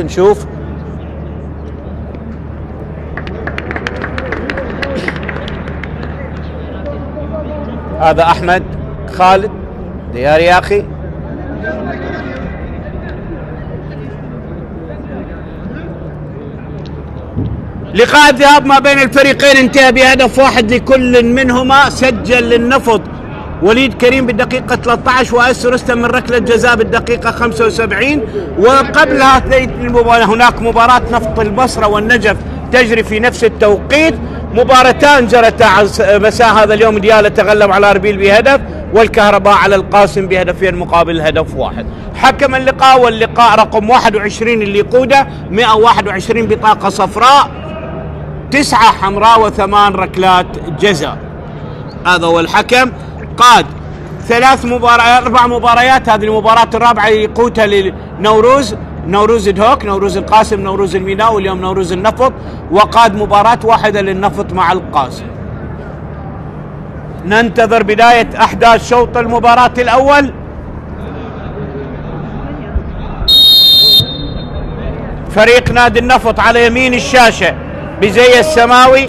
نشوف هذا أحمد خالد ديار يا أخي. لقاء الذهاب ما بين الفريقين انتهى بهدف واحد لكل منهما. سجل للنفط وليد كريم بالدقيقة 13 وأس رستم من ركلة جزاء بالدقيقة 75. وقبلها هناك مباراة نفط البصرة والنجف تجري في نفس التوقيت. مباراتان جرتا مساء هذا اليوم. ديالى تغلب على أربيل بهدف والكهرباء على القاسم بهدفين مقابل هدف واحد. حكم اللقاء واللقاء رقم 21 اللي قوده 121 بطاقة صفراء 9 حمراء و8 ركلات جزاء. هذا هو الحكم. قاد 4 مباريات. هذه المباراة الرابعة يقودها لنوروز دهوك، نوروز القاسم، نوروز الميناء، واليوم نوروز النفط. وقاد مباراة واحدة للنفط مع القاسم. ننتظر بداية أحداث شوط المباراة الأول. فريق نادي النفط على يمين الشاشة بزي السماوي،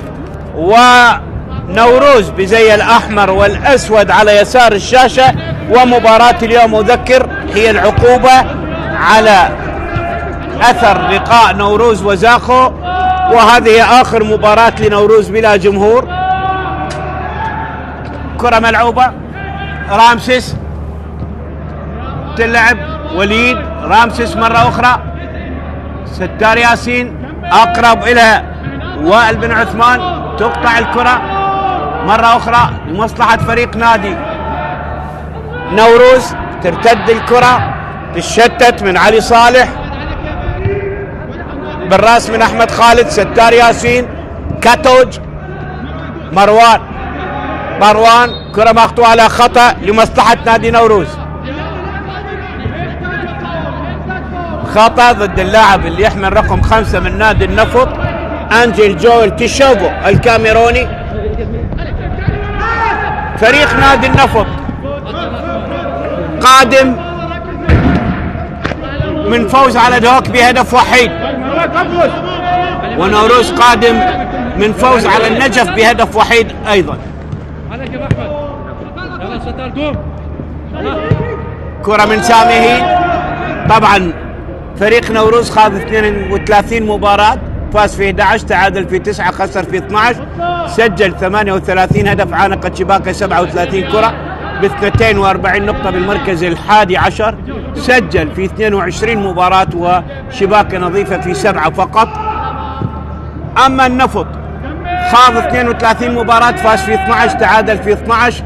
ونوروز بزي الأحمر والأسود على يسار الشاشة. ومباراة اليوم أذكر هي العقوبة على أثر لقاء نوروز وزاخو، وهذه آخر مباراة لنوروز بلا جمهور. كرة ملعوبة، رامسيس تلعب وليد، رامسيس مرة أخرى، ستار ياسين أقرب إلى وائل بن عثمان، تقطع الكرة مرة أخرى لمصلحة فريق نادي نوروز. ترتد الكرة، تشتت من علي صالح، بالراس من أحمد خالد، ستار ياسين، كاتوج، مروان، كرة مقطوعة على خطأ لمصلحة نادي نوروز. خطأ ضد اللاعب اللي يحمل رقم 5 من نادي النفط أنجيل جويل تيشوفو الكاميروني. فريق نادي النفط قادم من فوز على دهوك بهدف وحيد، ونوروز قادم من فوز على النجف بهدف وحيد أيضا. كرة من سامي. طبعا فريق نوروز خاض 32 مباراة، فاز في 11، تعادل في 9، خسر في 12، سجل 38 هدف، عانقت شباكه 37 كرة ب 42 نقطة بالمركز الحادي عشر. سجل في 22 مباراة وشباكه نظيفة في 7 فقط. أما النفط خاض 32 مباراة، فاز في 12، تعادل في 12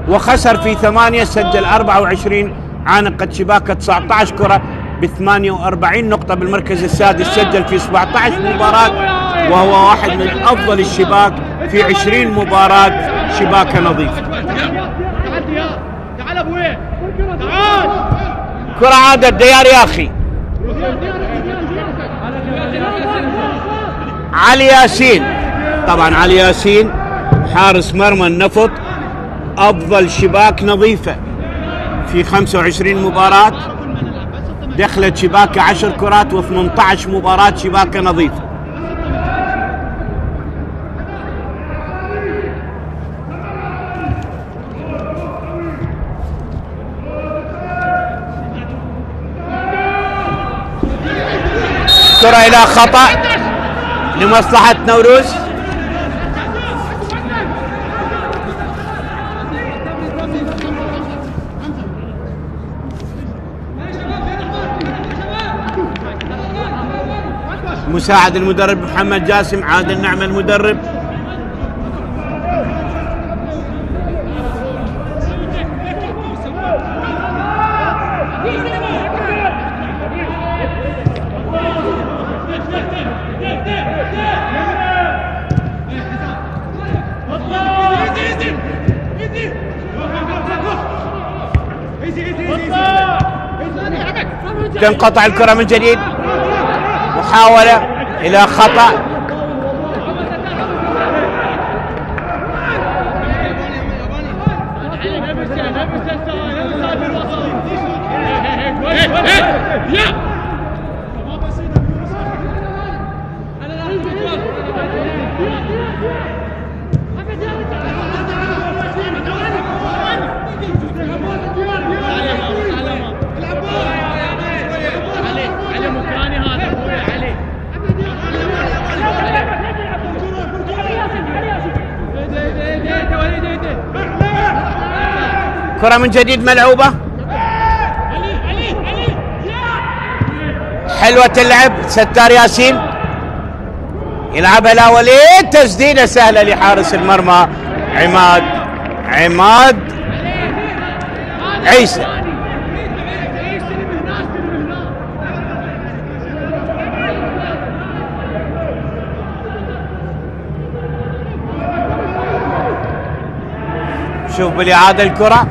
وخسر في 8، سجل 24، عانقت شباكه 19 كرة ب 48 نقطة بالمركز السادس. سجل في 17 مباراة وهو واحد من أفضل الشباك في 20 مباراة شباكة نظيفة. كرة عادة ديار يا أخي. علي ياسين، طبعا علي ياسين حارس مرمى النفط، أفضل شباك نظيفة في 25 مباراة، دخلت شباكة 10 كرات و18 مباراة شباكة نظيفة. كرة إلى خطأ لمصلحة نوروز. مساعد المدرب محمد جاسم، عادل نعمة المدرب. تنقطع الكرة من جديد، محاولة إلى خطأ. كرة من جديد ملعوبة، حلوة اللعب. ستار ياسين يلعبها لا وليد، تسديدة سهلة لحارس المرمى عماد عيسى. شوف بالإعادة الكرة،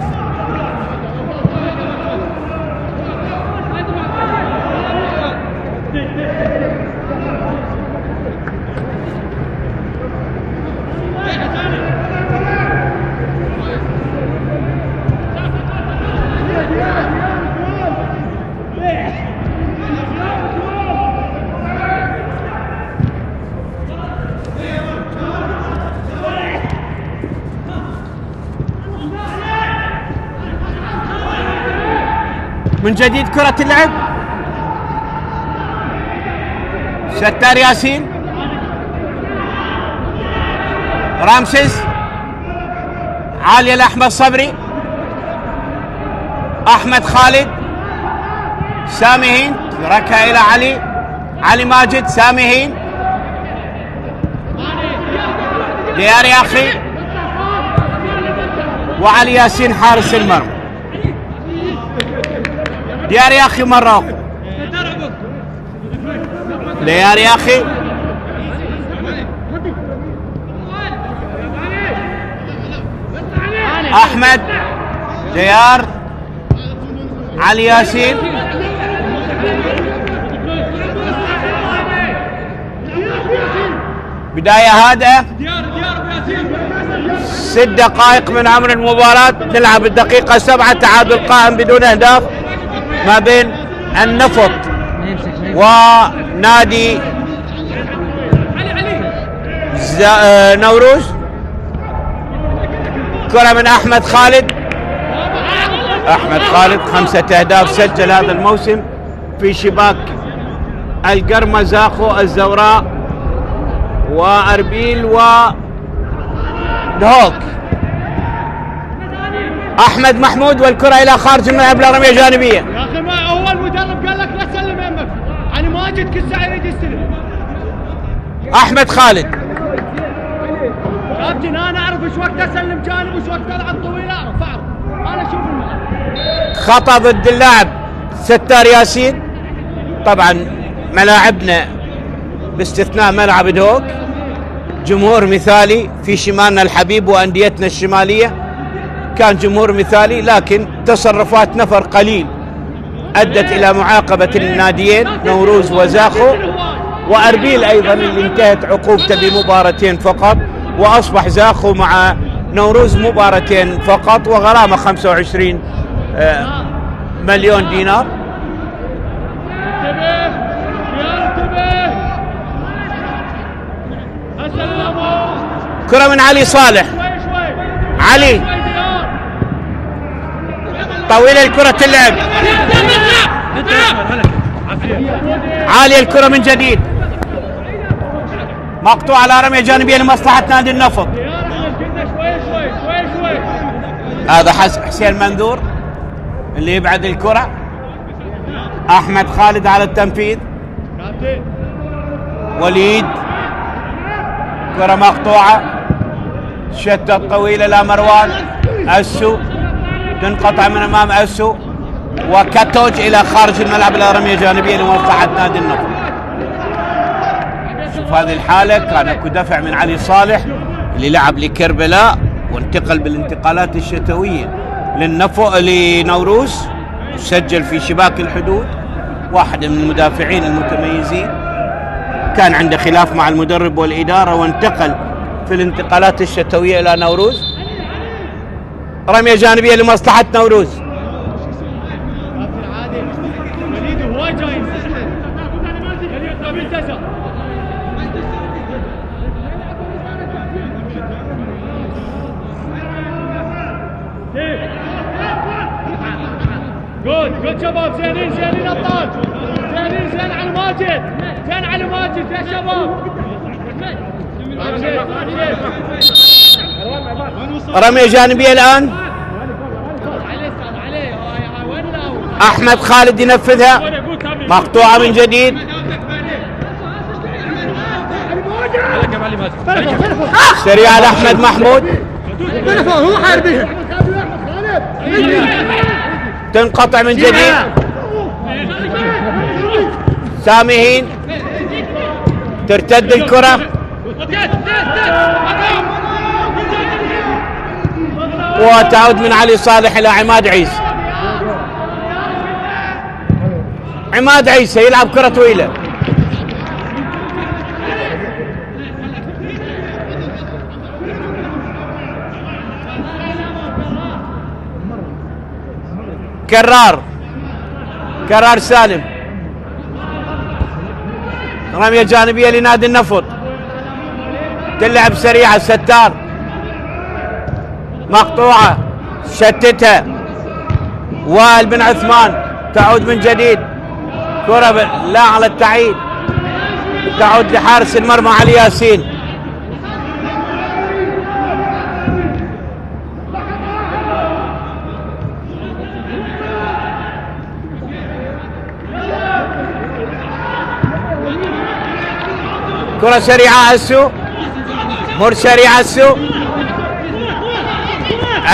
من جديد كرة اللعب. ستار ياسين، رامسيس، عالية لأحمد صبري، أحمد خالد، سامي هند، تركها إلى علي ماجد، سامي هند، ديار ياخي، وعلي ياسين حارس المرمى. ديار ياخي مرة أخرى، ديار ياخي، أحمد، ديار، علي ياسين، بداية هادئة. 6 دقائق من عمر المباراة، نلعب الدقيقة 7، تعادل قائم بدون أهداف ما بين النفط ونادي نوروز. كرة من أحمد خالد، 5 أهداف سجل هذا الموسم في شباك القرمزاخو الزوراء وأربيل ودهوك. أحمد محمود والكرة إلى خارج الملعب لرمية جانبية. يا أخي ما أول مدرب قال لك لا تسلم يمك، يعني ماجد كل ساعة يريد يستلم. أحمد خالد، كابتن أنا أعرف إيش وقت أسلم جانب وإيش وقت ألعب طويل، أعرف أنا أشوف الملعب. خطأ ضد اللاعب ستار ياسين. طبعا ملاعبنا باستثناء ملعب دهوك جمهور مثالي في شمالنا الحبيب وأنديتنا الشمالية، كان جمهور مثالي، لكن تصرفات نفر قليل أدت إلى معاقبة الناديين نوروز وزاخو، وأربيل أيضا اللي انتهت عقوبته بمباراتين فقط، وأصبح زاخو مع نوروز مباراتين فقط وغرامة 25 مليون دينار. كرة من علي صالح، علي طويلة الكرة اللعب، عالية الكرة من جديد، مقطوع على رمية جانبية لمصلحة نادي النفط. هذا حسين منذور اللي يبعد الكرة، أحمد خالد على التنفيذ، وليد، كرة مقطوعة، شتة طويلة لمروان، أسو تنقطع من أمام أسو، وكتوج إلى خارج الملعب إلى رمية جانبية لمصلحة نادي النفط. شوف هذه الحالة، كان اكو دفع من علي صالح اللي لعب لكربلاء وانتقل بالانتقالات الشتوية لنوروز، سجل في شباك الحدود، واحد من المدافعين المتميزين، كان عنده خلاف مع المدرب والإدارة وانتقل في الانتقالات الشتوية إلى نوروز. رمية جانبية لمصلحة نوروز. جود شباب، زينين ابطال، زين على ماجد، يا شباب. رمية جانبية الآن احمد خالد ينفذها، مقطوعه من جديد. سريعه لاحمد محمود، تنقطع من جديد. سامي ترتد الكره وتعود من علي صالح الى عماد عيسى. عماد عيسى يلعب كره طويله، كرار سالم، رمية جانبية لنادي النفط، تلعب سريعة. ستار مقطوعة، شتتها. وائل بن عثمان تعود من جديد، كرة لا على التعيين، تعود لحارس المرمى علي ياسين. كرة سريعة أسو، مر سريعة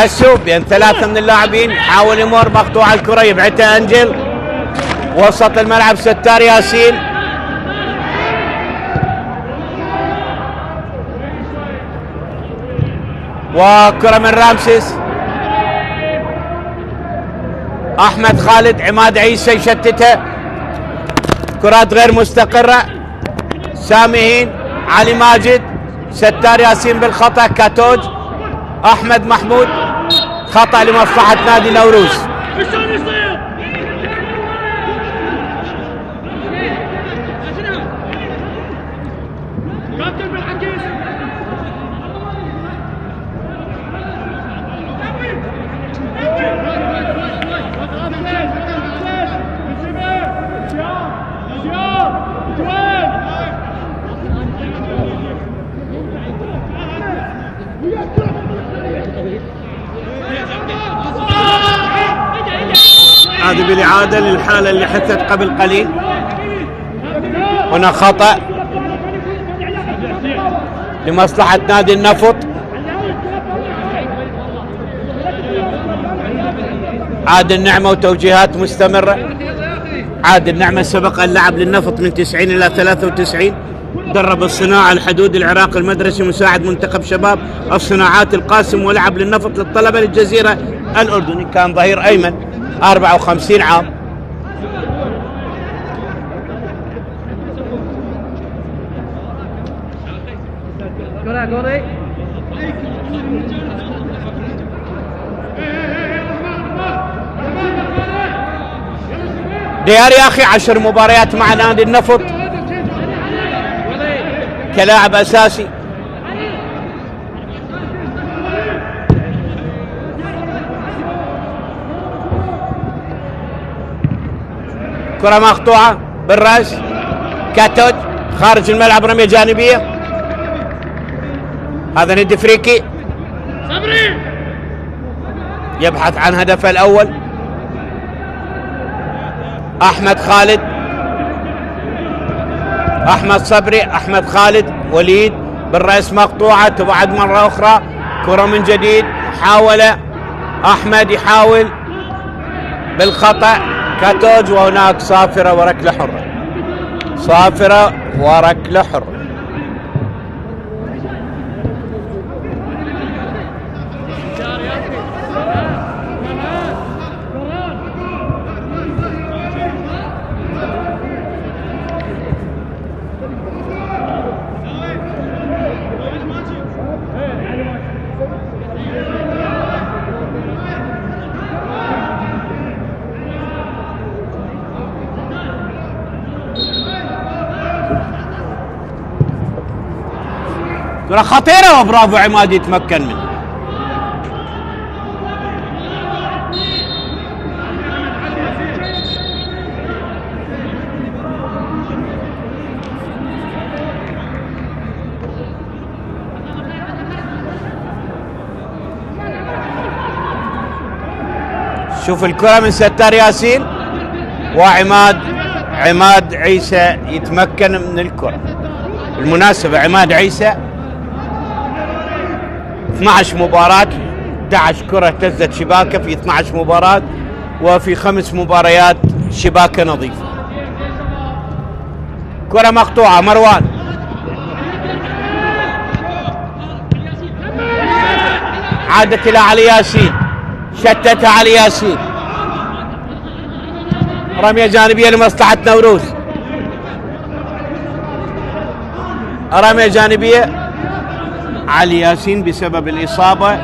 أسو بين ثلاثة من اللاعبين، حاول يمر، مقطوعة الكرة يبعتها أنجل، وسط الملعب ستار ياسين. وكرة من رامسيس، أحمد خالد، عماد عيسى يشتتها، كرات غير مستقرة. سامي علي ماجد، ستار ياسين بالخطأ، كاتوج، أحمد محمود، خطأ لمصلحة نادي نوروز. هذه بالإعادة للحالة اللي حدثت قبل قليل. هنا خطأ لمصلحة نادي النفط. عادل نعمة وتوجيهات مستمرة. عادل نعمة سبق أن لعب للنفط من 90 إلى 93، درب الصناعة الحدود العراق المدرسي، مساعد منتخب شباب الصناعات القاسم، ولعب للنفط للطلبة للجزيرة الأردني، كان ظهير أيمن، 54 عام. ديار يا أخي 10 مباريات مع نادي النفط كلاعب أساسي. كرة مقطوعة بالرأس، كاتوج خارج الملعب، رمية جانبية. هذا ندي افريقي يبحث عن هدفه الأول. أحمد خالد، أحمد صبري، أحمد خالد، وليد بالرأس مقطوعة، تبعد مرة أخرى، كرة من جديد، حاول أحمد يحاول بالخطأ، كاتوج، وهناك صافرة وركلة حرة، صافرة وركلة حرة. كرة خطيرة وبرافو عماد يتمكن منه. شوف الكرة من ستار ياسين، عماد عيسى يتمكن من الكرة. بالمناسبة عماد عيسى 12 مباراة 11 كرة اهتزت شباكه في 12 مباراة، وفي 5 مباريات شباكه نظيفة. كرة مقطوعة مروان، عادت إلى علي ياسين، شتتها علي ياسين، رمية جانبية لمصلحة نوروز، رمية جانبية. علي ياسين بسبب الإصابة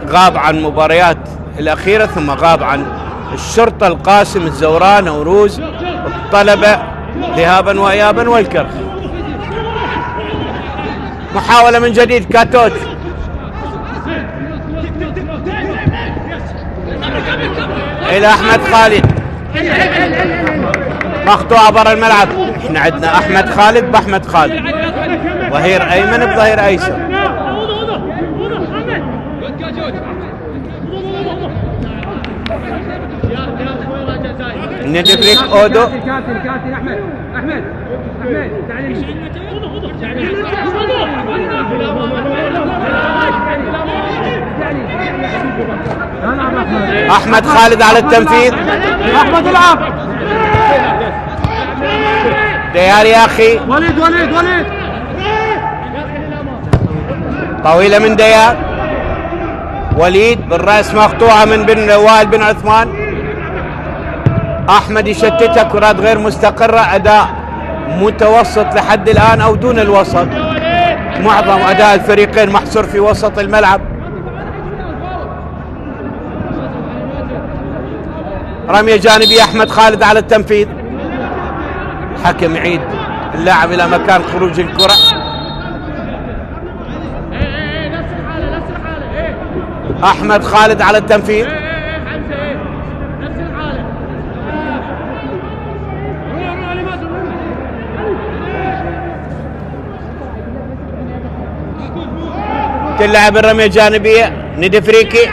غاب عن مباريات الأخيرة، ثم غاب عن الشرطة، القاسم، الزوراء، نوروز، الطلبة ذهابا وإيابا، والكرخ. محاولة من جديد كاتوت، إلى أحمد خالد، مقطوعة برا الملعب. احنا عندنا أحمد خالد بأحمد خالد، ظهير أيمن بظهير أيسر. ندرك أودو، أحمد خالد على التنفيذ. احمد العب ديار يا أخي، وليد طويلة من ديار. وليد بالرأس مقطوعة من بن وائل بن عثمان. أحمد يشتتها، كرات غير مستقرة، أداء متوسط لحد الآن أو دون الوسط. معظم أداء الفريقين محصور في وسط الملعب. رمية جانبية، أحمد خالد على التنفيذ. حكم يعيد اللاعب إلى مكان خروج الكرة. أحمد خالد على التنفيذ. تلعب الرمية الجانبية، ندفريكي،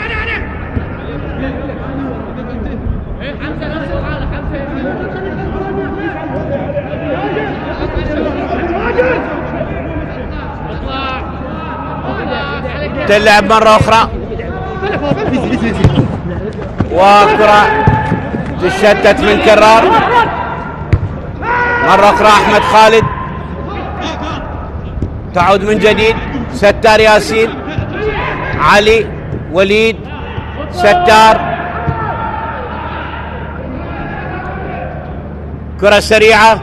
تلعب مرة أخرى، وكرة تشتت من كرار. مرة أخرى أحمد خالد، تعود من جديد. ستار ياسين، علي، وليد، ستار، كرة سريعة،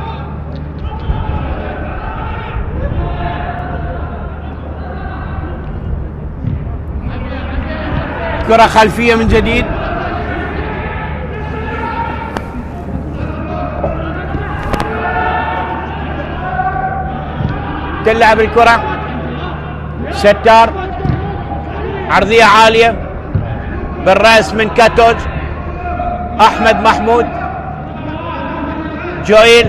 كرة خلفية من جديد. تلعب الكرة، ستار، عرضية عالية بالرأس من كاتوج. أحمد محمود، جويل،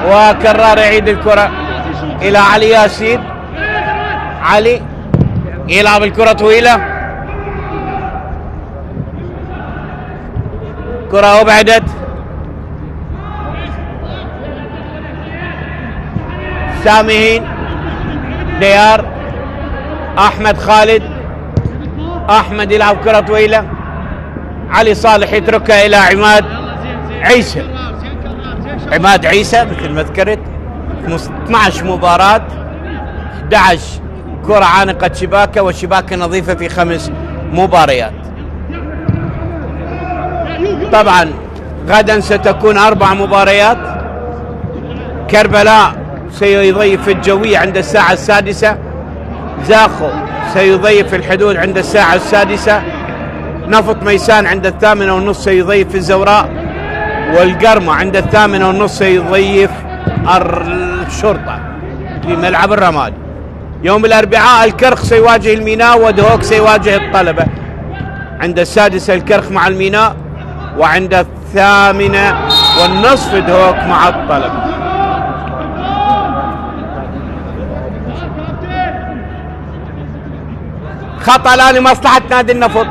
وكرار يعيد الكرة إلى علي ياسين. علي يلعب الكرة طويلة، كرة أبعدت. سامهين، ديار، أحمد خالد، أحمد يلعب كرة طويلة. علي صالح يتركها إلى عماد عيسى. عماد عيسى مثل ما ذكرت 12 مباراة 11 كرة عانقة شباكة، والشباكة نظيفة في 5 مباريات. طبعا غدا ستكون 4 مباريات. كربلاء سيضيف الجوية عند الساعة 6، زاخو سيضيف الحدود عند الساعة 6، نفط ميسان عند 8:30 سيضيف الزوراء، والقرمة عند 8:30 سيضيف الشرطة في ملعب الرماد. يوم الأربعاء الكرخ سيواجه الميناء، ودهوك سيواجه الطلبة. عند 6 الكرخ مع الميناء، وعند 8:30 دهوك مع الطلبة. خطأ الآن لمصلحة نادي النفط.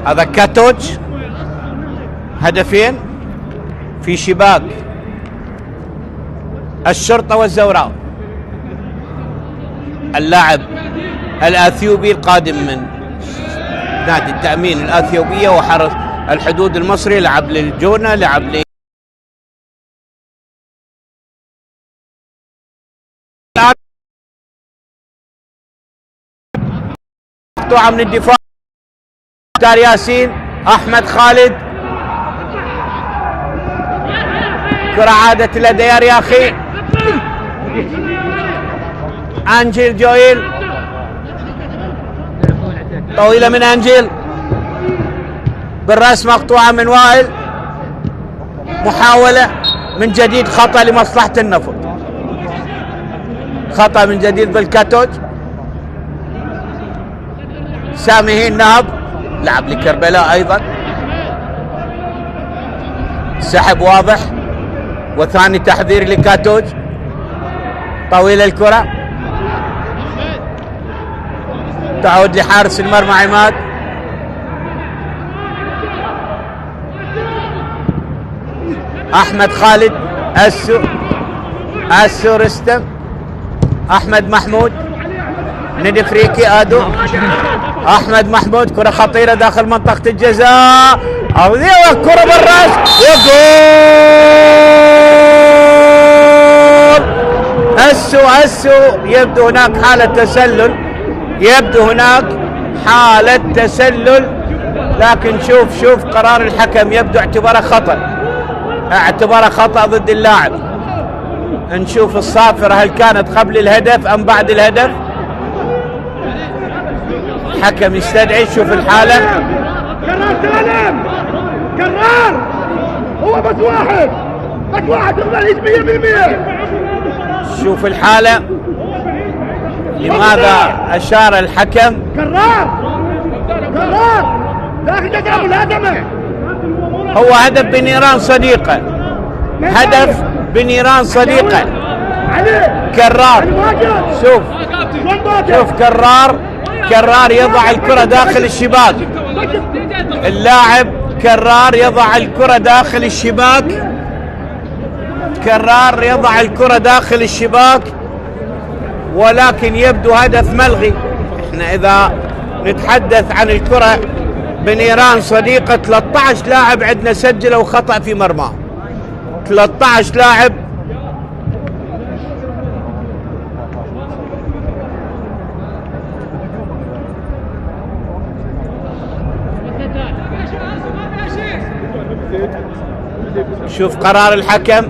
هذا كاتوج، هدفين في شباك الشرطة والزوراء. اللاعب الآثيوبي القادم من نادي التأمين الآثيوبية وحرس الحدود المصري، لعب للجونة، لعب مقطوعة من الدفاع. مختار ياسين، أحمد خالد، كرة عادت إلى ديار يا أخي. أنجيل جويل، طويلة من أنجيل بالرأس، مقطوعة من وائل. محاولة من جديد، خطأ لمصلحة النفط، خطأ من جديد بالكاتوج. سامي نهب لعب لكربلاء أيضا، سحب واضح وثاني تحذير لكاتوج. طويل الكرة، تعود لحارس المرمى عماد. أحمد خالد، أسو رستم، أحمد محمود، ندفريكي آدو، أحمد محمود، كرة خطيرة داخل منطقة الجزاء، أو كرة بالراس وجول. أسو يبدو هناك حالة تسلل، لكن شوف قرار الحكم، يبدو اعتباره خطأ ضد اللاعب. نشوف الصافرة هل كانت قبل الهدف أم بعد الهدف. الحكم يستدعي، شوف الحالة. كرار سالم، كرار، هو بس واحد يقدر يجي 100%. شوف الحالة، لماذا أشار الحكم؟ كرار داخل جزاء الهدمة. هو هدف بنيران صديقة، هدف بنيران صديقة. كرار، شوف كرار يضع الكرة داخل الشباك. اللاعب كرار يضع الكرة داخل الشباك، ولكن يبدو هدف ملغي. احنا اذا نتحدث عن الكرة بنيران صديقة، 13 لاعب عندنا سجلوا خطأ في مرماه، 13 لاعب. شوف قرار الحكم،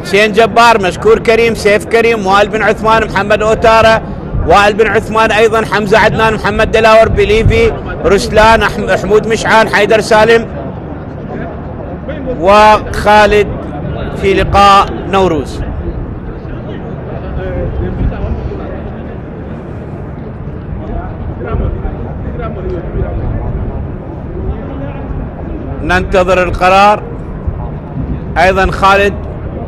حسين جبار، مشكور كريم، سيف كريم، وائل بن عثمان، محمد أوتارة، وائل بن عثمان أيضا، حمزة عدنان، محمد دلاور، بليفي، رسلان، حمود مشعان، حيدر سالم، وخالد في لقاء نوروز. ننتظر القرار. ايضا خالد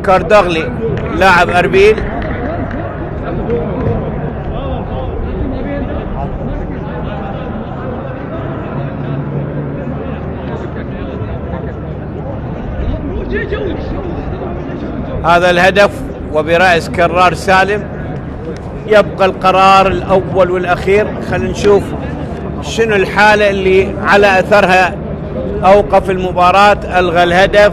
كاردغلي لاعب اربيل، هذا الهدف وبرأس كرار سالم. يبقى القرار الاول والاخير. خلينا نشوف شنو الحالة اللي على اثرها اوقف المباراة، الغى الهدف.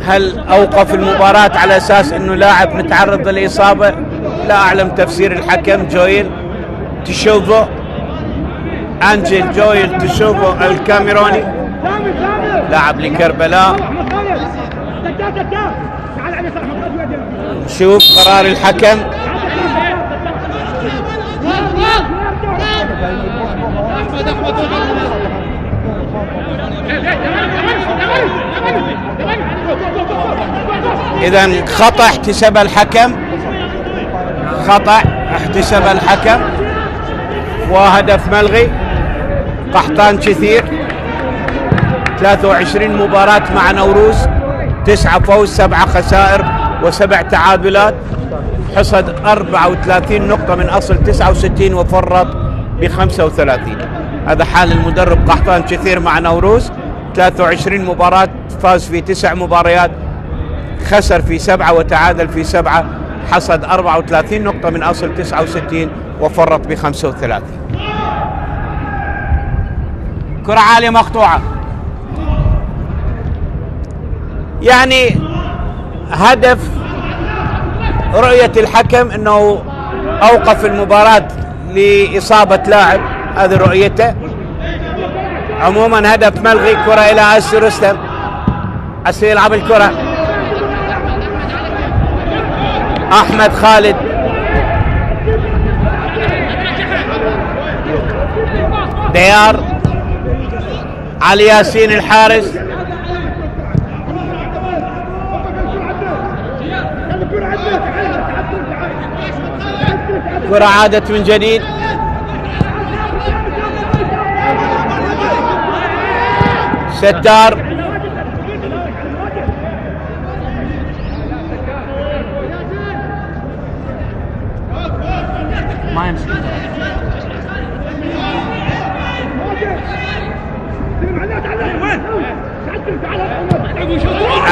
هل اوقف المباراة على اساس انه لاعب متعرض للاصابة؟ لا اعلم تفسير الحكم. جويل تشوفو، انجيل جويل تشوفو الكاميروني، لاعب لكربلاء. شوف قرار الحكم. إذن خطأ احتسب الحكم، وهدف ملغي. قحطان كثير، 23 مباراة مع نوروز، 9 فوز 7 خسائر. و7 تعادلات، حصد 34 نقطة من أصل 69 وفرط ب35. هذا حال المدرب قحطان كثير مع نوروز. 23 مباراة، فاز في 9 مباريات، خسر في 7 وتعادل في 7، حصد 34 نقطة من أصل 69 وفرط ب35. كرة عالية مقطوعة، يعني هدف رؤية الحكم انه اوقف المباراة لإصابة لاعب، هذه رؤيته. عموما هدف ملغي. كرة الى أسي رستم، أسي يلعب الكرة، احمد خالد، ديار، علي ياسين الحارس، كرة عادت من جديد، ستار، ما يمسك،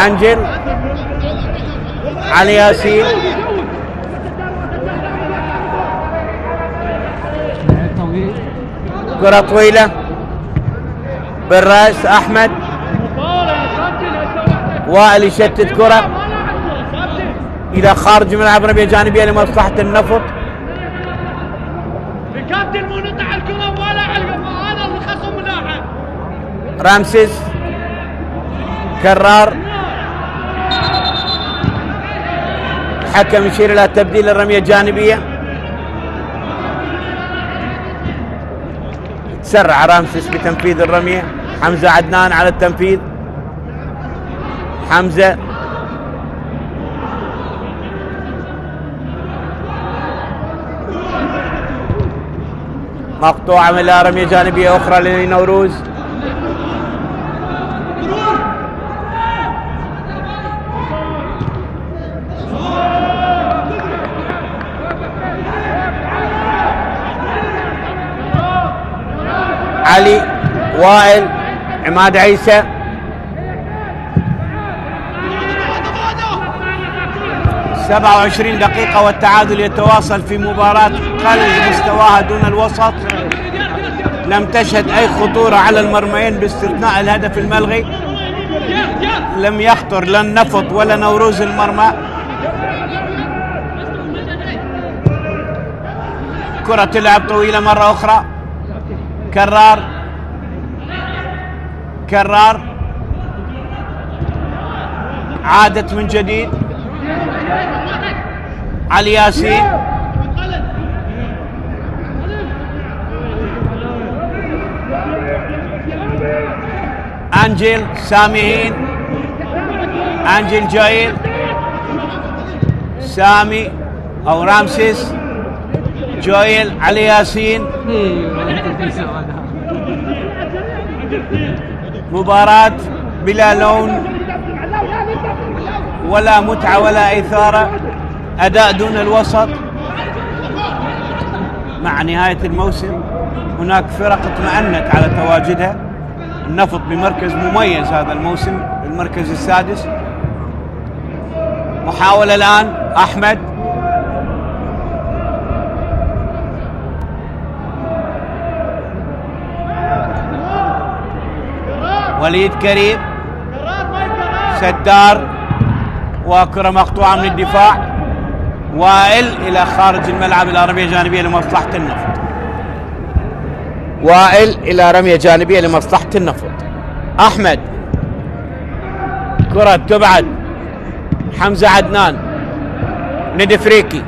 انجل، علي ياسين، كرة طويلة بالراس، احمد، وائل يشتت كرة الى خارج ملعب، رمية جانبية لمصلحة النفط. الكابتن مو نطع الكرة ولا هذا اللي خصم لاعب. رامسيس، كرار، حكم يشير الى تبديل الرمية الجانبية. تسرع رامسيس بتنفيذ الرمية، حمزة عدنان على التنفيذ، حمزة، مقطوعة من رمية جانبية أخرى لنوروز. علي، وائل، عماد عيسى، سبعة 27 دقيقة والتعادل يتواصل في مباراة قل مستواها دون الوسط، لم تشهد أي خطورة على المرميين باستثناء الهدف الملغي. لم يخطر لا النفط ولا نوروز المرمى. كرة تلعب طويلة مرة أخرى، كرار، عادت من جديد، علي ياسين، أنجل، ساميين، أنجل جايل، سامي أو رامسيس، جويل، علي ياسين. مباراة بلا لون ولا متعة ولا إثارة، أداء دون الوسط. مع نهاية الموسم هناك فرق اطمأنت على تواجدها. النفط بمركز مميز هذا الموسم، المركز السادس. محاولة الآن، أحمد، وليد كريم، ستار، وكرة مقطوعة من الدفاع، وائل إلى خارج الملعب إلى رمية جانبية لمصلحة النفط. وائل إلى رمية جانبية لمصلحة النفط. أحمد، كرة تبعد، حمزة عدنان، ندفريكي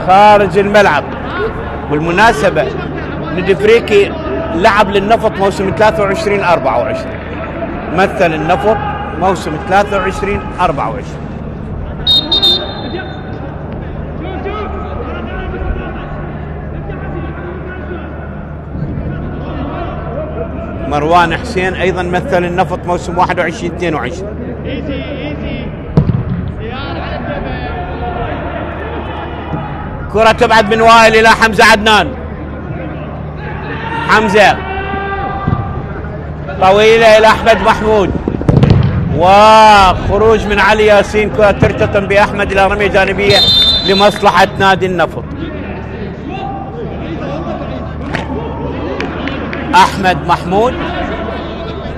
خارج الملعب. بالمناسبة ندفريكي لعب للنفط موسم 23-24، مثل النفط موسم 23-24. مروان حسين ايضا مثل النفط موسم 21-22. كرة تبعد من وائل إلى حمزة عدنان. حمزة طويلة إلى أحمد محمود، وخروج من علي ياسين. كرة ترتطم بأحمد إلى رمية جانبية لمصلحة نادي النفط. أحمد محمود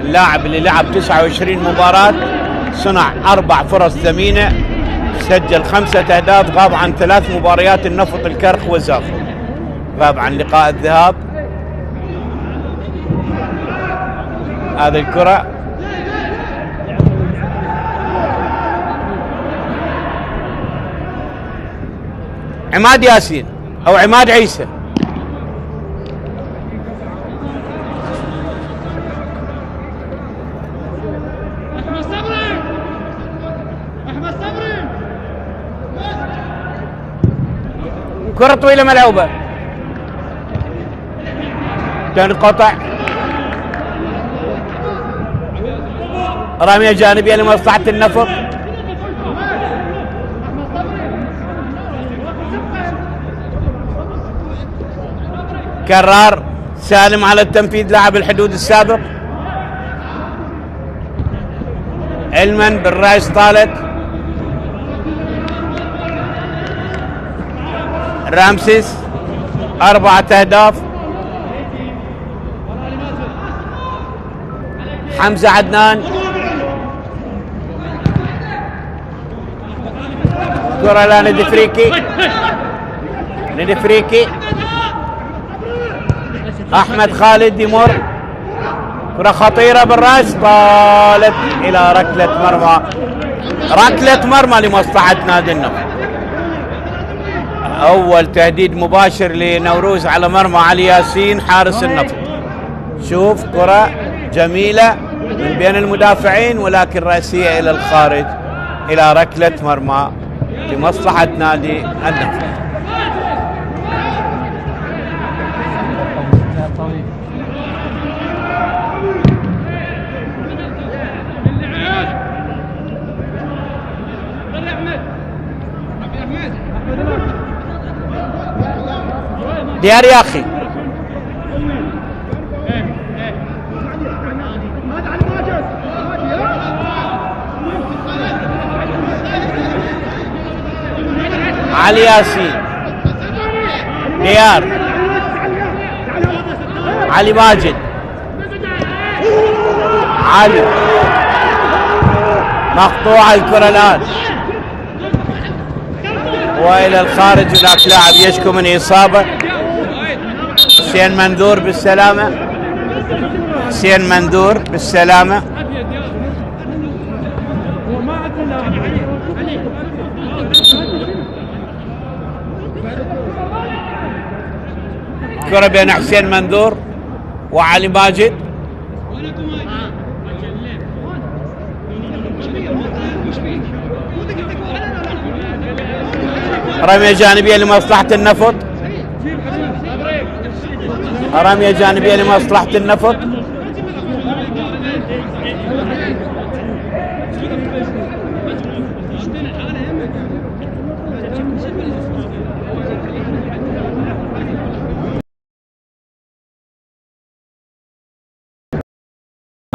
اللاعب اللي لعب 29 مباراة، صنع 4 فرص ثمينة، سجل 5 أهداف، غاب عن 3 مباريات النفط الكرخ وزاخو، غاب عن لقاء الذهاب. هذه الكرة عماد ياسين أو عماد عيسى. كرة طويلة ملعوبة، تنقطع، رمية جانبية لمصلحة النفط. كرار سالم على التنفيذ لاعب الحدود السابق. علما بالرايس طالت. رامسيس 4 أهداف. حمزة عدنان، كرة لندي فريكي. ندي فريكي، أحمد خالد يمر، كرة خطيرة بالراس، طالت إلى ركلة مرمى. ركلة مرمى لمصلحة نادي النفط. أول تهديد مباشر لنوروز على مرمى علي ياسين حارس النفط. شوف كرة جميلة من بين المدافعين، ولكن رأسية إلى الخارج إلى ركلة مرمى لمصلحة نادي النفط. ديار يا أخي، علي ياسين، ديار، علي ماجد، علي، مقطوعة الكرة الآن وإلى الخارج. هناك لاعب يشكو من إصابة. حسين منذور بالسلامة، حسين منذور بالسلامة. كرة بين حسين منذور وعلي ماجد. رمية جانبية لمصلحة النفط. رمية جانبية لمصلحة النفط.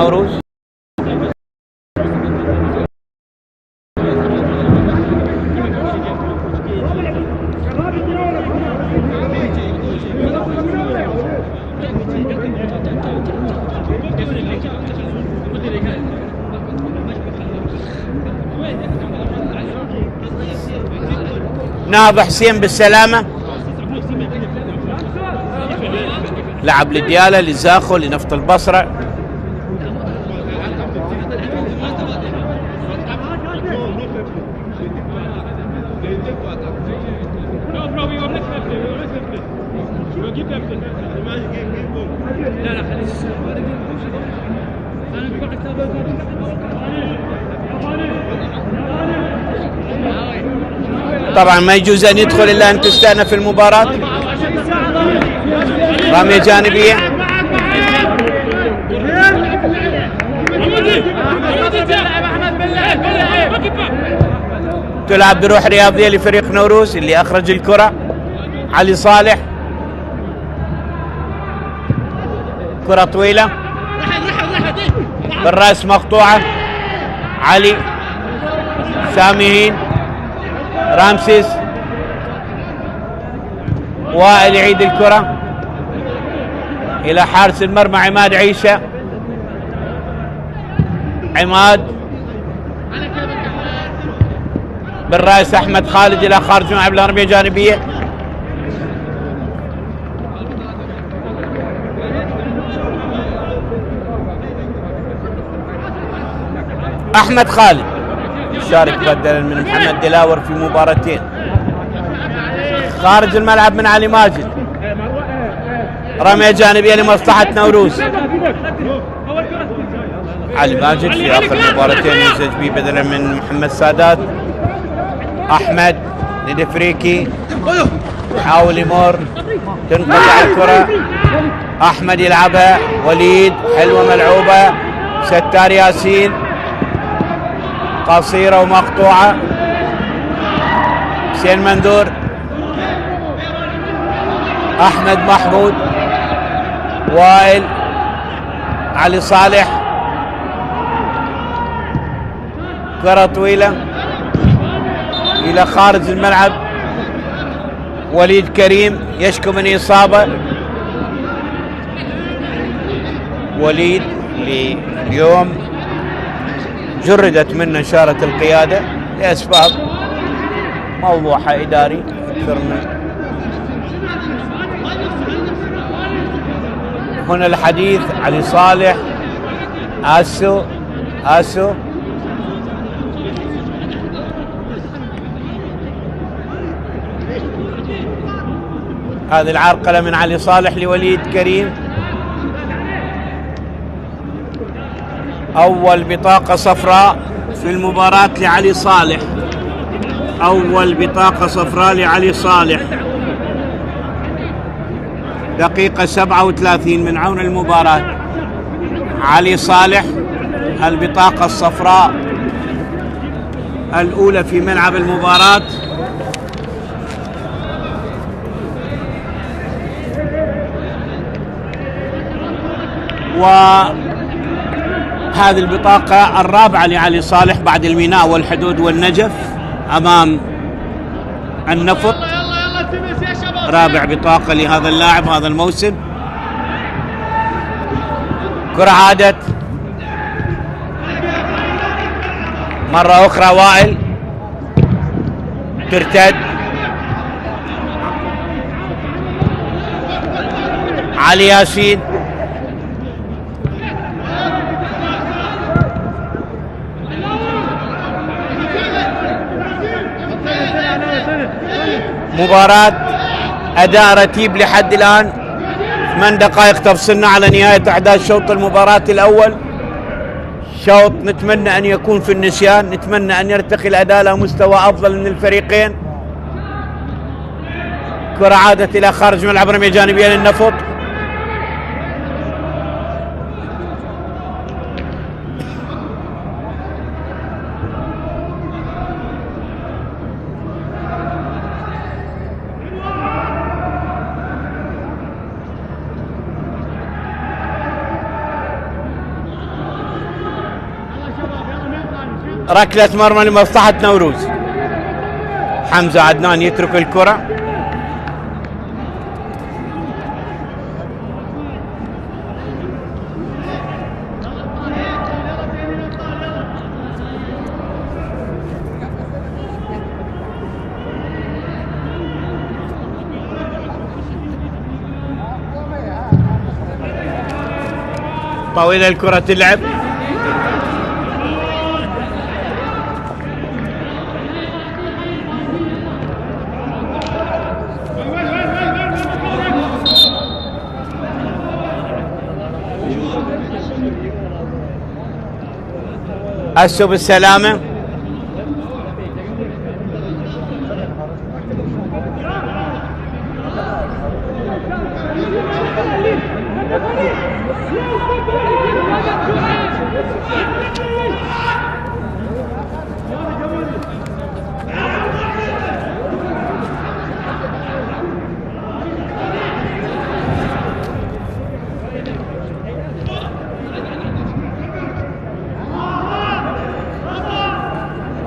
نوروز نهض حسين بالسلامة، لعب لديالة لزاخو لنفط البصرة. طبعا ما يجوز ان يدخل الا ان تستأنف المباراة. رمية جانبية، تلعب بروح رياضية لفريق نوروز اللي اخرج الكرة. علي صالح، كرة طويلة بالرأس مقطوعة. علي، ساميين، رامسيس، وائل يعيد الكرة إلى حارس المرمى عماد عيسى. عماد بالرأس أحمد خالد إلى خارج ملعب الرمية جانبية. أحمد خالد شارك بدلا من محمد دلاور في مباراتين. خارج الملعب من علي ماجد، رمية جانبية لمصلحة نوروز. علي ماجد في آخر مباراتين ينسج به بدلا من محمد سادات. أحمد لدفريكي، يحاول يمر، تنقطع الكرة. أحمد يلعبها، وليد حلوة ملعوبة. ستار ياسين قصيرة ومقطوعة. حسين منذور، أحمد محمود، وائل، علي صالح. كرة طويلة إلى خارج الملعب. وليد كريم يشكو من إصابة. وليد اليوم جردت منه إشارة القيادة لأسباب موضوعها إداري أكثر من هنا. الحديث علي صالح، آسو هذه العرقلة من علي صالح لوليد كريم. أول بطاقة صفراء في المباراة لعلي صالح، أول بطاقة صفراء لعلي صالح. دقيقة 37 من عون المباراة. علي صالح البطاقة الصفراء الأولى في ملعب المباراة. وهذه البطاقة الرابعة لعلي صالح بعد الميناء والحدود والنجف أمام النفط. رابع بطاقة لهذا اللاعب هذا الموسم. كرة عادت مرة أخرى. وائل ترتد. علي ياسين، مباراة أداء رتيب لحد الآن. 8 دقائق تفصلنا على نهاية أحداث شوط المباراة الأول. شوط نتمنى أن يكون في النسيان، نتمنى أن يرتقي الأداء إلى مستوى أفضل من الفريقين. كرة عادت إلى خارج ملعب رمية جانبية للنفط. ركلة مرمى لمصلحة نوروز. حمزة عدنان يترك الكرة. طويلة الكرة تلعب. أسو بالسلامة.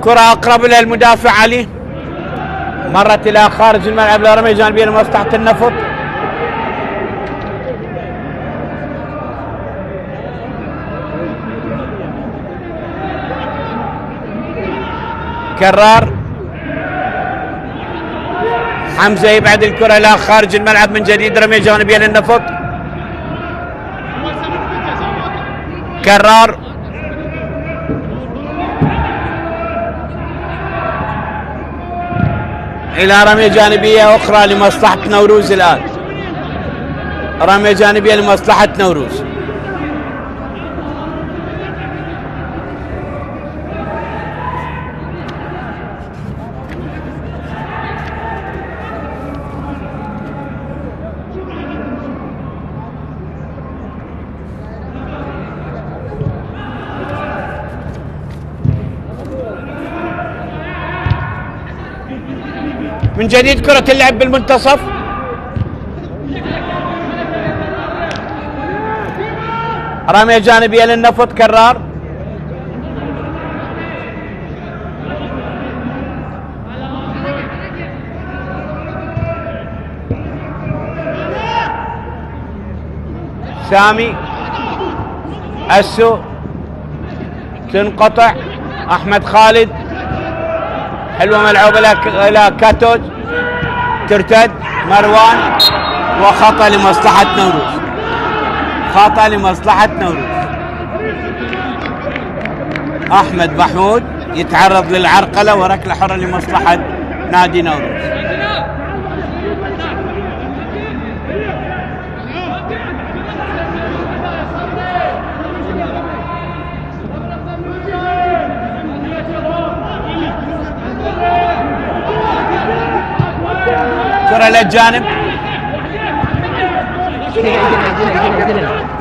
كرة أقرب إلى المدافع علي، مرت إلى خارج الملعب لرمية جانبية لمصلحة النفط. كرار حمزة يبعد الكرة إلى خارج الملعب من جديد، رمية جانبية للنفط. كرار إلى رمية جانبية أخرى لمصلحة نوروز. الآن رمية جانبية لمصلحة نوروز. من جديد كرة اللعب بالمنتصف، رمية جانبية للنفط. كرار سامي السو تنقطع. أحمد خالد حلوة ملعوبة إلى كاتوج، ترتد مروان، وخطأ لمصلحة نوروز. خطأ لمصلحة نوروز. أحمد محمود يتعرض للعرقلة وركلة حرة لمصلحة نادي نوروز. كرة للجانب،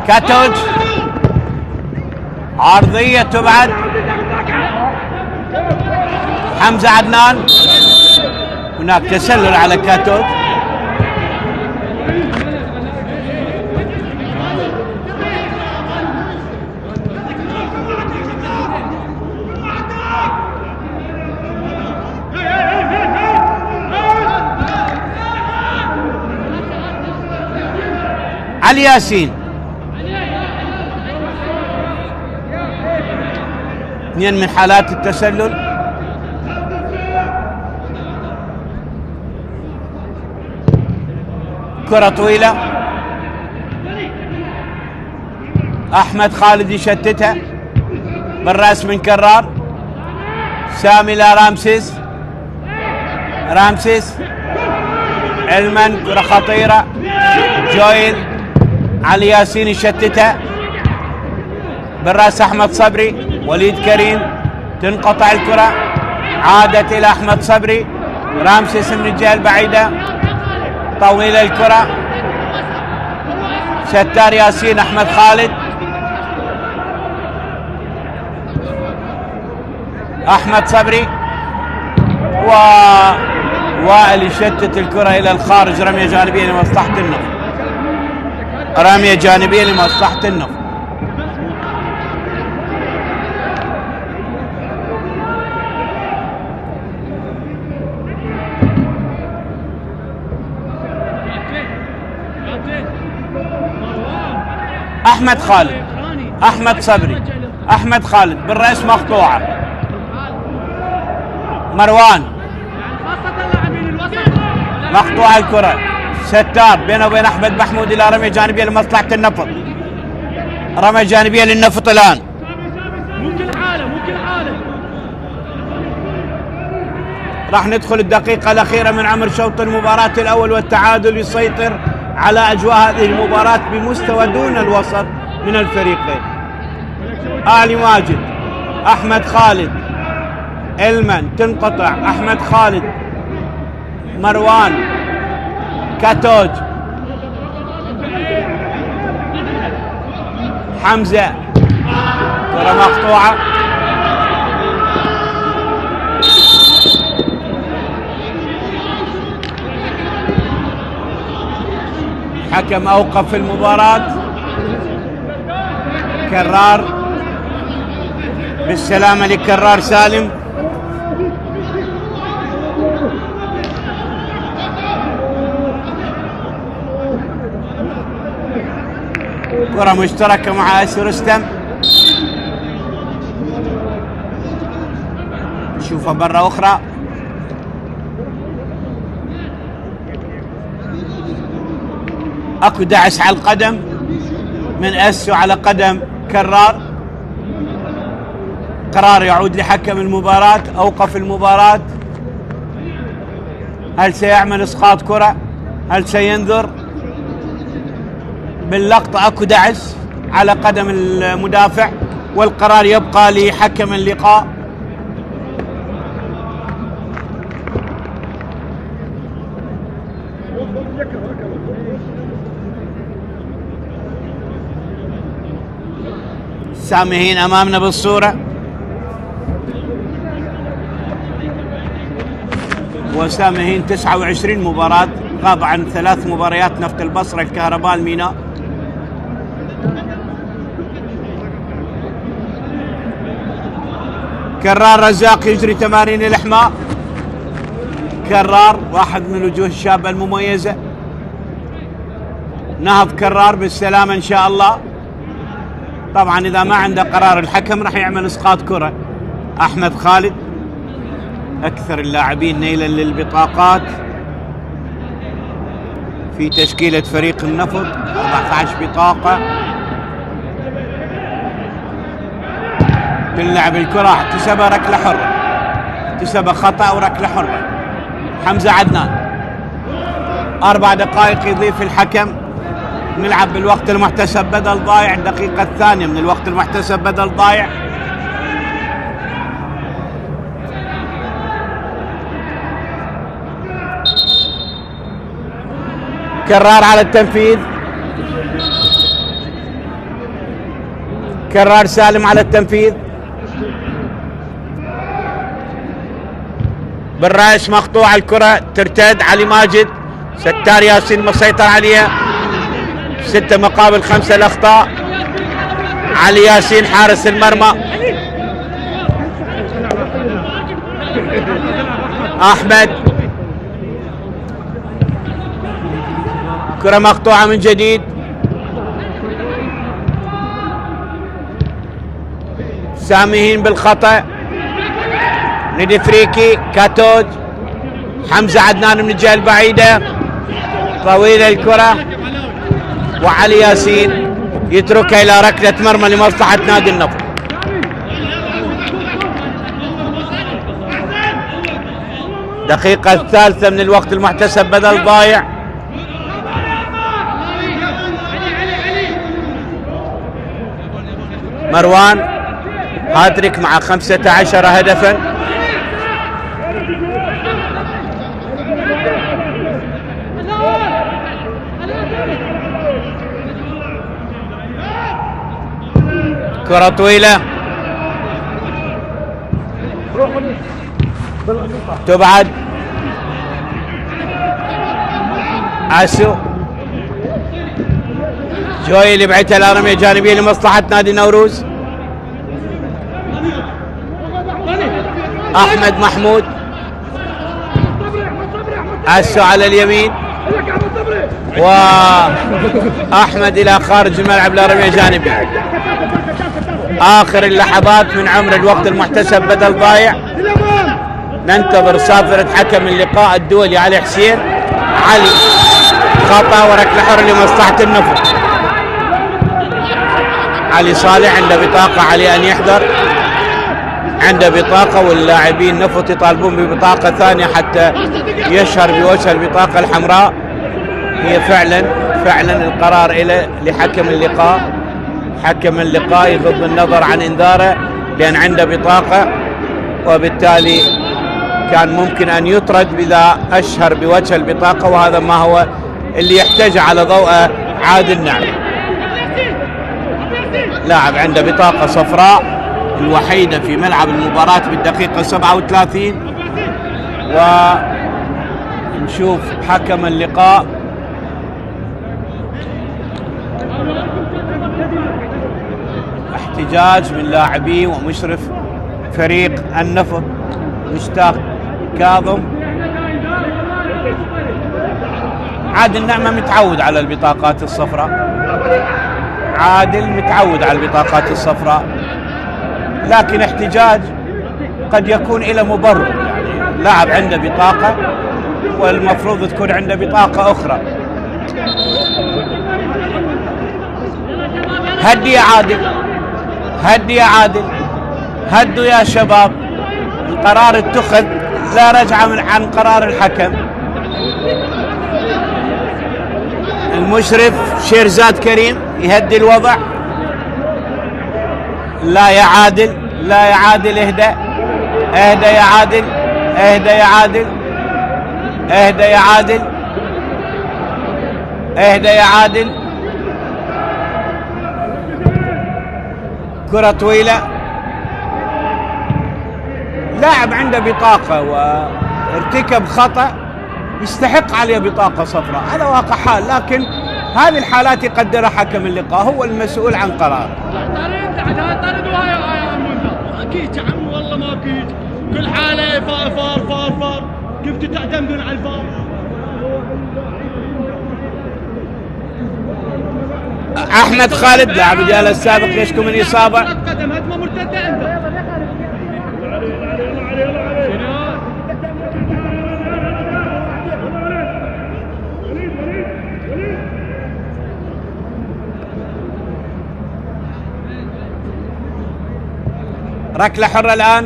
كاتوج عرضية تبعد. حمزة عدنان، هناك تسلل على كاتوج. علي ياسين، اثنين من حالات التسلل. كرة طويلة، أحمد خالد يشتتها بالرأس من كرار. سامي لرامسيس، رامسيس علما، كرة خطيرة. جويل، علي ياسين يشتتها بالراس. احمد صبري، وليد كريم، تنقطع الكرة، عادت الى احمد صبري. رامسيس من الجهة البعيدة، طويلة الكرة. ستار ياسين، احمد خالد، احمد صبري، وائل يشتت الكرة الى الخارج. رمية جانبية لمصلحة النفط. رمية جانبية لمصلحة النفط. أحمد خالد، أحمد صبري، أحمد خالد بالرأس مقطوعة. مروان مقطوعة الكرة. ستار بينه وبين أحمد محمود إلى رمية جانبية لمصلحة النفط. رمية جانبية للنفط الآن. راح ندخل الدقيقة الأخيرة من عمر شوط المباراة الأول، والتعادل يسيطر على أجواء هذه المباراة بمستوى دون الوسط من الفريقين. علي ماجد، أحمد خالد، إلمن، تنقطع. أحمد خالد، مروان، كاتوج، حمزة، كرة مقطوعة. حكم أوقف المباراة. كرار، بالسلامة لكرار سالم. كرة مشتركة مع أسي رستم، نشوفها مرة أخرى. أكو دعس على القدم من أسو على قدم كرار. قرار يعود لحكم المباراة، أوقف المباراة. هل سيعمل إسقاط كرة؟ هل سينذر؟ باللقطة أكو دعس على قدم المدافع، والقرار يبقى لحكم اللقاء. سامحين أمامنا بالصورة، وسامحين 29 مباراة، غاب عن 3 مباريات، نفط البصرة، الكهرباء، الميناء. كرار رزاق يجري تمارين الإحماء. كرار واحد من الوجوه الشابة المميزة. نهض كرار بالسلامة إن شاء الله. طبعا إذا ما عنده قرار الحكم راح يعمل إسقاط كرة. أحمد خالد أكثر اللاعبين نيلا للبطاقات في تشكيلة فريق النفط، 14 بطاقة. تلعب الكرة، احتسبها ركلة حرة، احتسبها خطأ وركلة حرة. حمزة عدنان. 4 دقائق يضيف الحكم. نلعب بالوقت المحتسب بدل ضايع، الدقيقة الثانية من الوقت المحتسب بدل ضايع. كرار على التنفيذ. كرار سالم على التنفيذ. بالرأس مقطوع الكرة، ترتد. علي ماجد، ستار ياسين مسيطر عليها. 6 مقابل 5 الأخطاء. علي ياسين حارس المرمى. أحمد، كرة مقطوعة من جديد. سامحين بالخطأ. ندي فريكي. كاتوج. حمزة عدنان من الجهة البعيدة، طويلة الكرة، وعلي ياسين يتركها إلى ركلة مرمى لمصلحة نادي النفط. دقيقة الثالثة من الوقت المحتسب بدل ضايع. مروان هاتريك مع 15 هدفا. كرة طويلة تبعد. عسو جوي اللي بعتها الارمية جانبية لمصلحة نادي نوروز. احمد محمود. عسو على اليمين، واحمد الى خارج الملعب الارمية جانبية. اخر اللحظات من عمر الوقت المحتسب بدل ضايع. ننتظر صافرة حكم اللقاء الدولي علي حسين. علي خطأ وركلة حرة لمصلحة النفط. علي صالح عنده بطاقة، عليه أن يحضر، عنده بطاقة، واللاعبين نفط يطالبون ببطاقة ثانية حتى يشهر بوجه البطاقة الحمراء. هي فعلا القرار إلى لحكم اللقاء. حكم اللقاء يغض النظر عن انذاره لأن عنده بطاقة، وبالتالي كان ممكن أن يطرد إذا أشهر بوجه البطاقة، وهذا ما هو اللي يحتاج على ضوءه عادل نعم. لاعب عنده بطاقة صفراء الوحيدة في ملعب المباراة بالدقيقة 37. ونشوف حكم اللقاء. احتجاج من لاعبي ومشرف فريق النفط مشتاق كاظم. عادل نعمة متعود على البطاقات الصفراء. عادل متعود على البطاقات الصفراء، لكن احتجاج قد يكون إلى مبرر، يعني لاعب عنده بطاقة والمفروض تكون عنده بطاقة أخرى. هدي يا عادل، هدي يا عادل، هدوا يا شباب، القرار اتخذ لا رجعة عن قرار الحكم. المشرف شيرزاد كريم يهدي الوضع. لا يا عادل، لا يا عادل، اهدى اهدى يا عادل، اهدى يا عادل، اهدى يا عادل، اهدى يا عادل. كرة طويلة، لاعب عنده بطاقة وارتكب خطأ يستحق عليه بطاقة صفراء، هذا واقع حال، لكن هذه الحالات يقدرها حكم اللقاء، هو المسؤول عن قراره. اكيد يا عم، والله ما اكيد، كل حاله فار فار فار فار، كيف تعتمدون على الفار؟ احمد خالد لاعب الجيل السابق يشكو من اصابه. قدم هجمه مرتده عنده. ركله حره الان.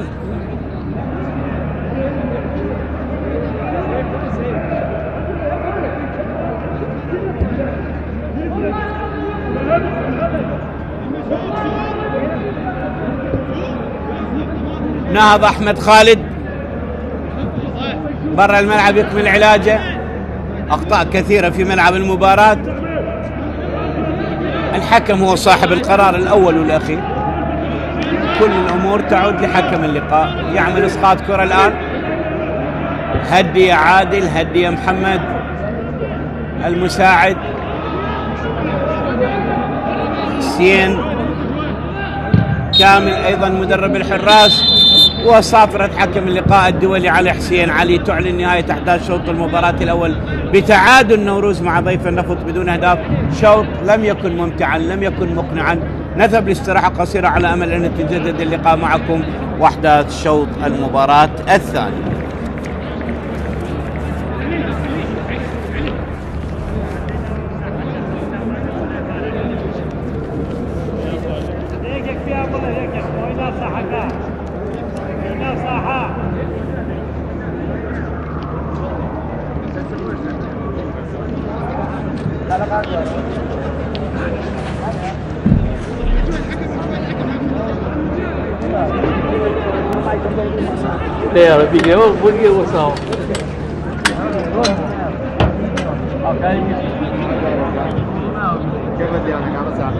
نهض احمد خالد برا الملعب يكمل علاجه. اخطاء كثيره في ملعب المباراه. الحكم هو صاحب القرار الاول والاخير، كل الامور تعود لحكم اللقاء. يعمل اسقاط كره الان. هدي يا عادل، هدي يا محمد. المساعد حسين كامل ايضا مدرب الحراس، وصافرة حكم اللقاء الدولي علي حسين علي تعلن نهاية احداث شوط المباراة الاول بتعادل نوروز مع ضيف النفط بدون اهداف. شوط لم يكن ممتعا، لم يكن مقنعا. نذهب لاستراحة قصيرة على امل ان يتجدد اللقاء معكم واحداث شوط المباراة الثاني. Đây là bị nếu muốn yêu một sầu. Ok. Cái vấn đề này nó sao?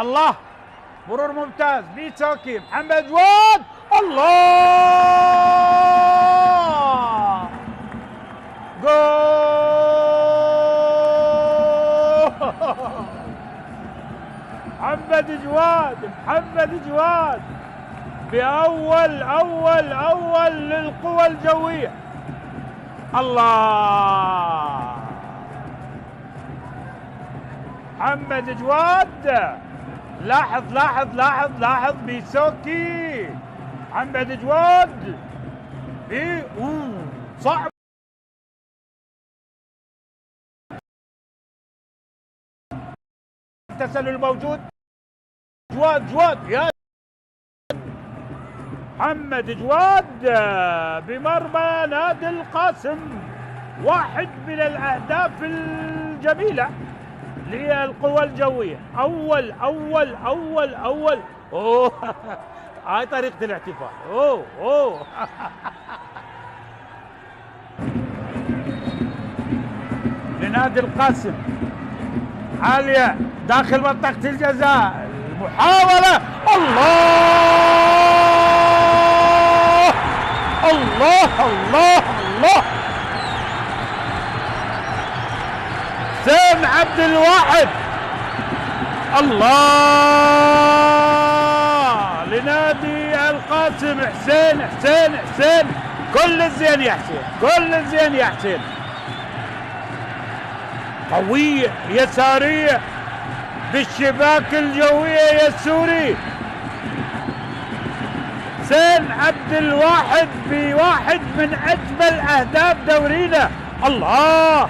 الله، مرور ممتاز، بيتسوكي، محمد جواد، الله، جول. محمد جواد بأول للقوى الجوية. الله، محمد جواد، لاحظ بيسوكي، محمد جواد صعب، التسلل موجود، جواد يا محمد جواد بمرمى نادي القاسم، واحد من الأهداف الجميلة للقوى الجوية. أول أوه هاي طريقة الاحتفال. أوه لنادي القاسم، عالية داخل منطقة الجزاء، المحاولة، الله حسين عبد الواحد، الله لنادي القاسم. حسين كل الزين يا حسين، قوية يسارية بالشباك الجوية يا السوري. حسين عبد الواحد بواحد من أجمل أهداف دورينا. الله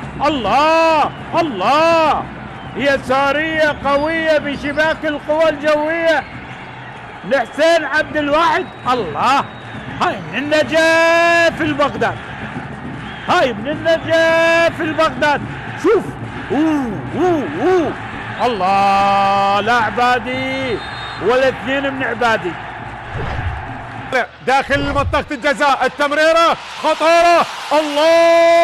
يسارية قوية بشباك القوى الجوية لحسين عبد الواحد. الله، هاي من النجاف البغداد، شوف الله، لا عبادي ولا اثنين من عبادي. داخل منطقة الجزاء، التمريرة خطيرة، الله،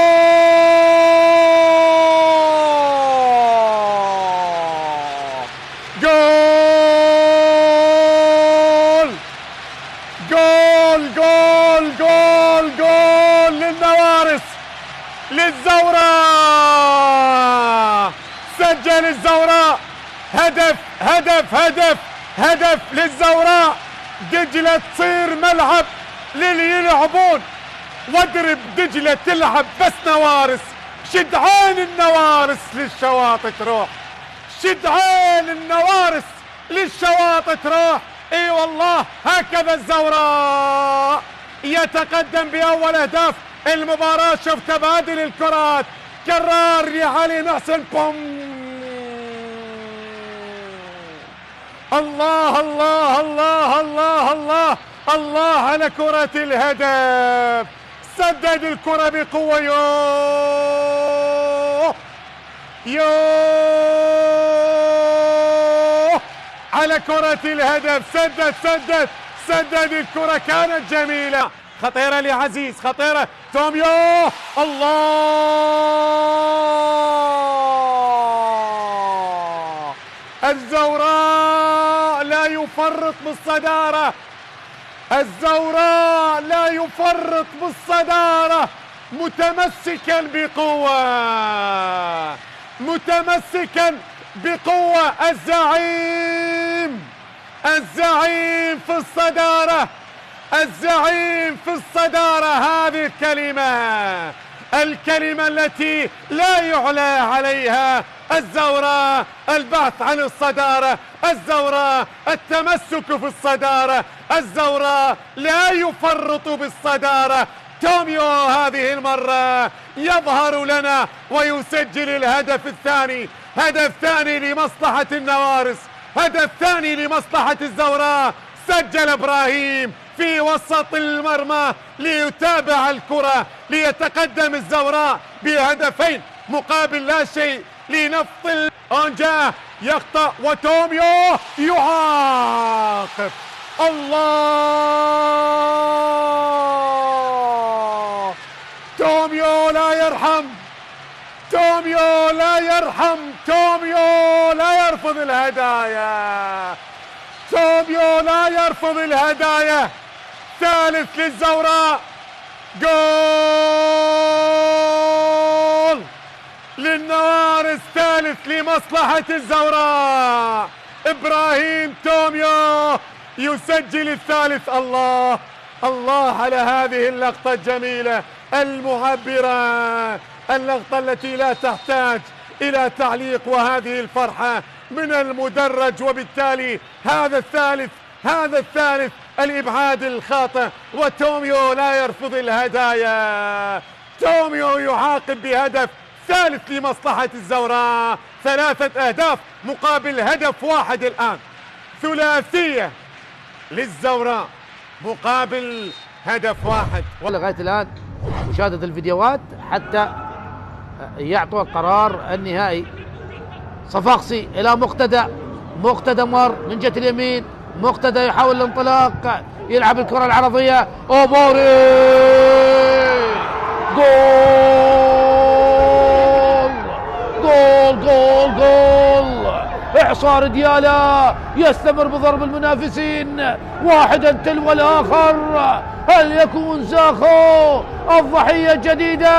جول للنوارس، للزوراء، سجل الزوراء، هدف للزوراء. دجلة تصير ملعب للي يلعبون، واضرب دجلة تلعب بس نوارس. شدعان النوارس للشواطئ تروح، اي والله. هكذا الزوراء يتقدم بأول أهداف المباراة. شوف تبادل الكرات، كرار لعلي محسن، الله على كرة الهدف، سدد الكرة بقوة، على كرة الهدف، سدد الكرة، كانت جميلة، خطيرة لعزيز، خطيرة توميو، الله. الزوراء لا يفرط بالصدارة، متمسكا بقوة، الزعيم في الصدارة، هذه الكلمة التي لا يعلى عليها. الزوراء البحث عن الصدارة، الزوراء التمسك في الصدارة، الزوراء لا يفرط بالصدارة. توميو هذه المرة يظهر لنا ويسجل الهدف الثاني، هدف ثاني لمصلحة النوارس، هدف ثاني لمصلحة الزوراء. سجل إبراهيم في وسط المرمى ليتابع الكرة، ليتقدم الزوراء بهدفين مقابل لا شيء لنفط أونجا. يخطأ وتوميو يعاقب، الله، توميو لا يرحم، توميو لا يرحم، توميو لا يرفض الهدايا، توميو لا يرفض الهدايا. ثالث للزوراء، جول للنوارس، ثالث لمصلحة الزوراء. إبراهيم توميو يسجل الثالث. الله الله على هذه اللقطة الجميلة المعبرة، اللقطة التي لا تحتاج إلى تعليق، وهذه الفرحة من المدرج. وبالتالي هذا الثالث الإبعاد الخاطئ، وتوميو لا يرفض الهدايا. توميو يعاقب بهدف ثالث لمصلحة الزوراء. 3 أهداف مقابل هدف واحد الآن، ثلاثية للزوراء مقابل هدف واحد. لغاية الآن مشاهدة الفيديوهات حتى يعطوا القرار النهائي. صفاقسي إلى مقتدى مر من جهة اليمين، مقتدى يحاول الانطلاق، يلعب الكرة العرضية، أوبوري، جول. إعصار ديالا يستمر بضرب المنافسين واحدا تلو الآخر. هل يكون زاخو الضحية الجديدة؟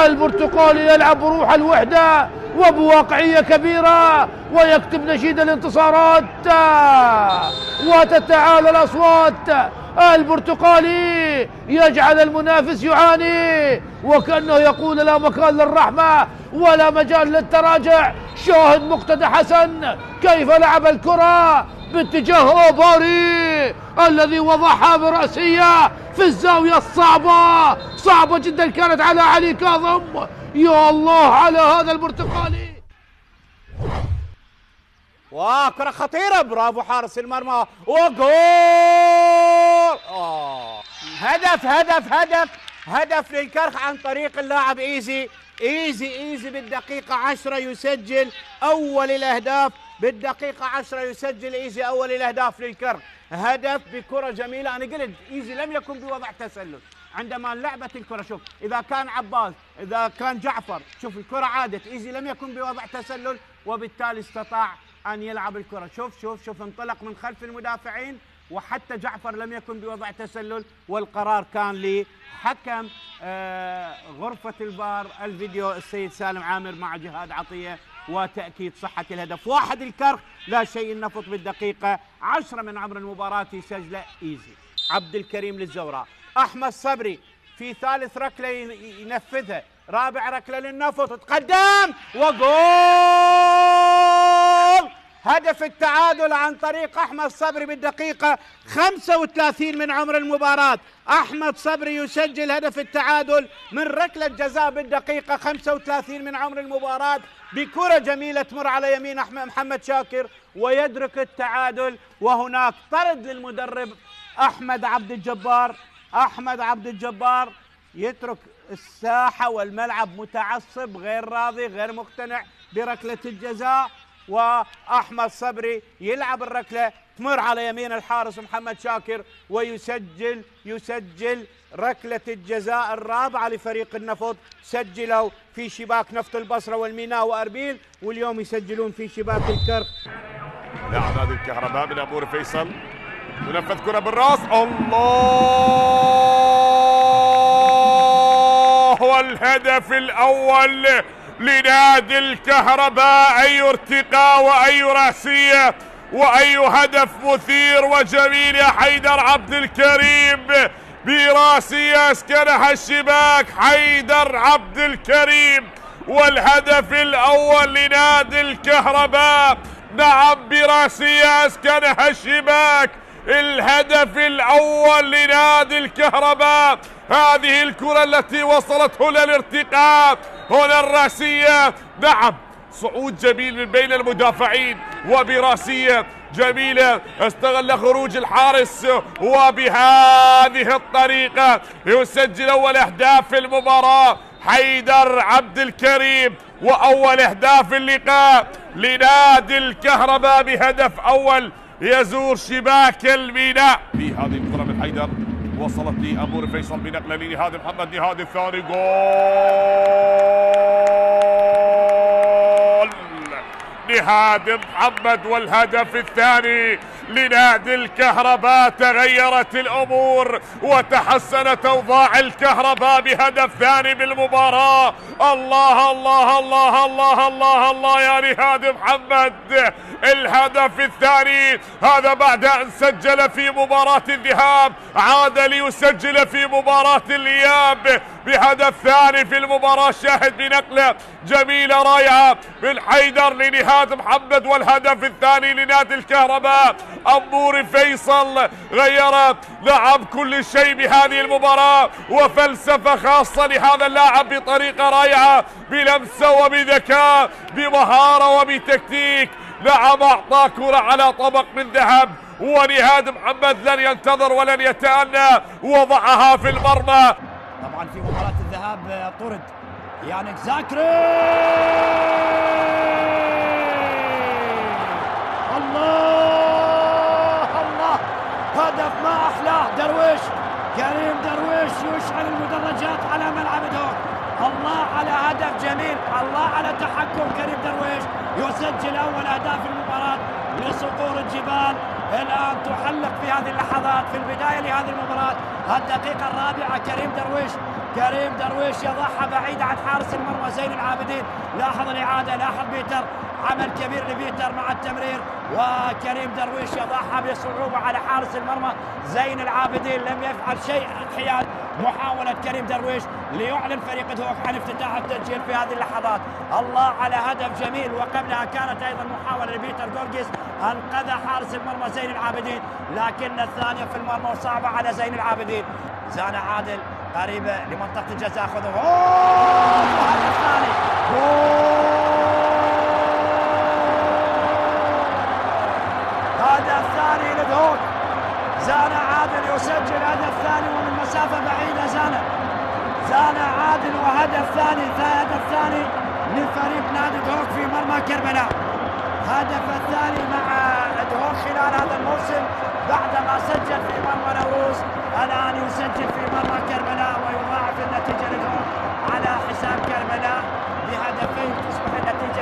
البرتقالي يلعب بروح الوحدة وبواقعية كبيرة، ويكتب نشيد الانتصارات، وتتعالى الأصوات. البرتقالي يجعل المنافس يعاني، وكأنه يقول لا مكان للرحمة ولا مجال للتراجع. شاهد مقتدى حسن كيف لعب الكرة باتجاه أوبوري الذي وضعها برأسية في الزاوية صعبة جدا كانت على علي كاظم. يا الله على هذا البرتقالي. وكرة خطيرة، برافو حارس المرمى، وجول. هدف للكرخ عن طريق اللاعب ايزي بالدقيقة 10 يسجل أول الأهداف. بالدقيقة 10 يسجل ايزي أول الأهداف للكرخ. هدف بكرة جميلة. أنا قلت ايزي لم يكن بوضع تسلل عندما لعبت الكرة. شوف إذا كان عباس، إذا كان جعفر، شوف الكرة عادت، ايزي لم يكن بوضع تسلل، وبالتالي استطاع أن يلعب الكرة. شوف انطلق من خلف المدافعين، وحتى جعفر لم يكن بوضع تسلل، والقرار كان لحكم غرفة الفار الفيديو السيد سالم عامر مع جهاد عطية، وتأكيد صحة الهدف. 1 الكرخ لا شيء. النفط بالدقيقة 10 من عمر المباراة يسجله ايزي. عبد الكريم للزوراء، أحمد صبري في ثالث ركلة ينفذها، رابع ركلة للنفط، تقدم وجول. هدف التعادل عن طريق أحمد صبري بالدقيقة 35 من عمر المباراة. أحمد صبري يسجل هدف التعادل من ركلة جزاء بالدقيقة 35 من عمر المباراة، بكرة جميلة تمر على يمين محمد شاكر ويدرك التعادل. وهناك طرد للمدرب أحمد عبد الجبار يترك الساحة والملعب متعصب، غير راضي، غير مقتنع بركلة الجزاء. وأحمد صبري يلعب الركلة تمر على يمين الحارس محمد شاكر، يسجل ركلة الجزاء الرابعة لفريق النفط. سجلوا في شباك نفط البصرة والميناء وأربيل، واليوم يسجلون في شباك الكرخ. لاعب نادي الكهرباء من أبو فيصل، ينفذ كرة بالراس، الله، والهدف الأول لنادي الكهرباء. أي ارتقاء وأي رأسية وأي هدف مثير وجميل يا حيدر عبد الكريم، براسية اسكنها الشباك حيدر عبد الكريم، والهدف الأول لنادي الكهرباء. نعم، براسية اسكنها الشباك، الهدف الأول لنادي الكهرباء. هذه الكرة التي وصلت هنا الارتقاء، هنا الراسية. نعم، صعود جميل من بين المدافعين، وبراسية جميلة استغل خروج الحارس، وبهذه الطريقة يسجل أول أهداف في المباراة حيدر عبد الكريم، وأول أهداف اللقاء لنادي الكهرباء بهدف أول يزور شباك الميناء. في هذه الكرة من حيدر وصلت لأبو فيصل بنقلة لنهاد محمد، نهاد الثاني، جول نهاد محمد، والهدف الثاني لنادي الكهرباء. تغيرت الأمور وتحسنت أوضاع الكهرباء بهدف ثاني بالمباراة. الله الله الله الله الله الله يا نهاد محمد، الهدف الثاني هذا بعد أن سجل في مباراة الذهاب، عاد ليسجل في مباراة الإياب بهدف ثاني في المباراة. شاهد بنقلة جميلة رائعة من حيدر لنهاد محمد، والهدف الثاني لنادي الكهرباء. أبو فيصل غير لعب كل شيء بهذه المباراة، وفلسفة خاصة لهذا اللاعب بطريقة رائعة، بلمسة وبذكاء بمهارة وبتكتيك. لعب أعطى كرة على طبق من ذهب، ونهاد محمد لن ينتظر ولن يتأنى، وضعها في المرمى. طبعا في مباراة الذهاب طرد يانك زاكري. الله الله، هدف ما أحلاه. درويش، كريم درويش يشعل المدرجات على ملعب دهوك. الله على هدف جميل، الله على تحكم كريم درويش، يسجل أول أهداف المباراة لصقور الجبال. الآن تحلق في هذه اللحظات في البداية لهذه المباراة الدقيقة الرابعة. كريم درويش يضعها بعيد عن حارس المرمى زين العابدين. لاحظ الإعادة، لاحظ بيتر، عمل كبير لبيتر مع التمرير، وكريم درويش يضعها بصعوبة على حارس المرمى زين العابدين. لم يفعل شيء الحياد. محاولة كريم درويش ليعلن فريق دهوك عن افتتاح التسجيل في هذه اللحظات. الله على هدف جميل، وقبلها كانت أيضا محاولة لبيتر جورجيس، أنقذ حارس المرمى زين العابدين، لكن الثانية في المرمى صعبة على زين العابدين. زان عادل قريبة لمنطقة الجزاء، خذوا هدف ثاني. هدف ثاني لدهوك. زان عادل يسجل هدف ثاني ومن مسافة بعيدة. زان عادل وهدف ثاني لفريق نادي دهوك في مرمى كربلاء. هدف الثاني مع دهوك خلال هذا الموسم بعدما سجل في مرمى نوروز، الآن يسجل في مرمى كربلاء ويضاعف النتيجة لدهوك على حساب كربلاء بهدفين. تصبح النتيجة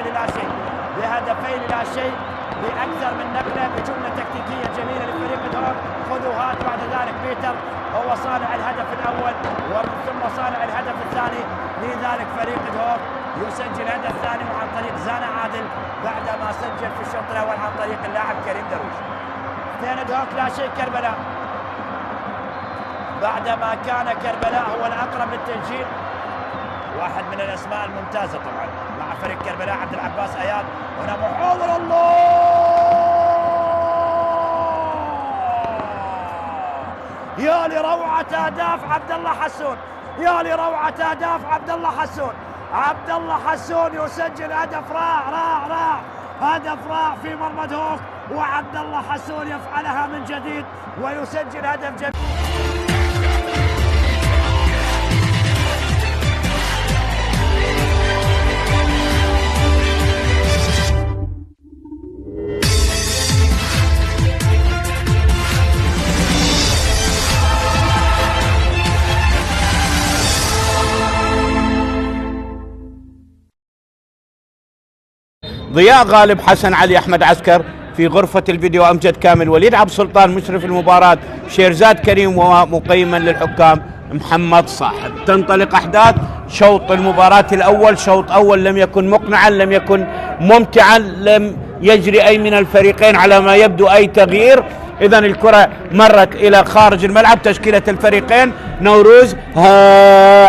بهدفين لا شيء بأكثر من نقلة بجملة تكتيكية جميلة لفريق دهوك. خذوا هات. بعد ذلك بيتر هو صانع الهدف الأول ومن ثم صانع الهدف الثاني. لذلك فريق دهوك يسجل هدف ثاني عن طريق زان عادل بعدما سجل في الشوط الأول عن طريق اللاعب كريم درويش. اثنين دهوك لا شيء كربلاء، بعدما كان كربلاء هو الأقرب للتسجيل. واحد من الأسماء الممتازة طبعا مع فريق كربلاء عبد العباس اياد. هنا محاولة، الله يا لروعة أهداف عبد الله حسون، يا لروعة أهداف عبد الله حسون. عبد الله حسون يسجل هدف رائع، هدف رائع في مرمى دهوك، وعبد الله حسون يفعلها من جديد ويسجل هدف جديد. ضياء غالب، حسن علي، أحمد عسكر في غرفة الفيديو، أمجد كامل، وليد عبد السلطان مشرف المباراة، شيرزاد كريم، ومقيما للحكام محمد صاحب. تنطلق أحداث شوط المباراة الأول. شوط أول لم يكن مقنعا، لم يكن ممتعا، لم يجري أي من الفريقين على ما يبدو أي تغيير. إذن الكرة مرت إلى خارج الملعب. تشكيلة الفريقين: نوروز،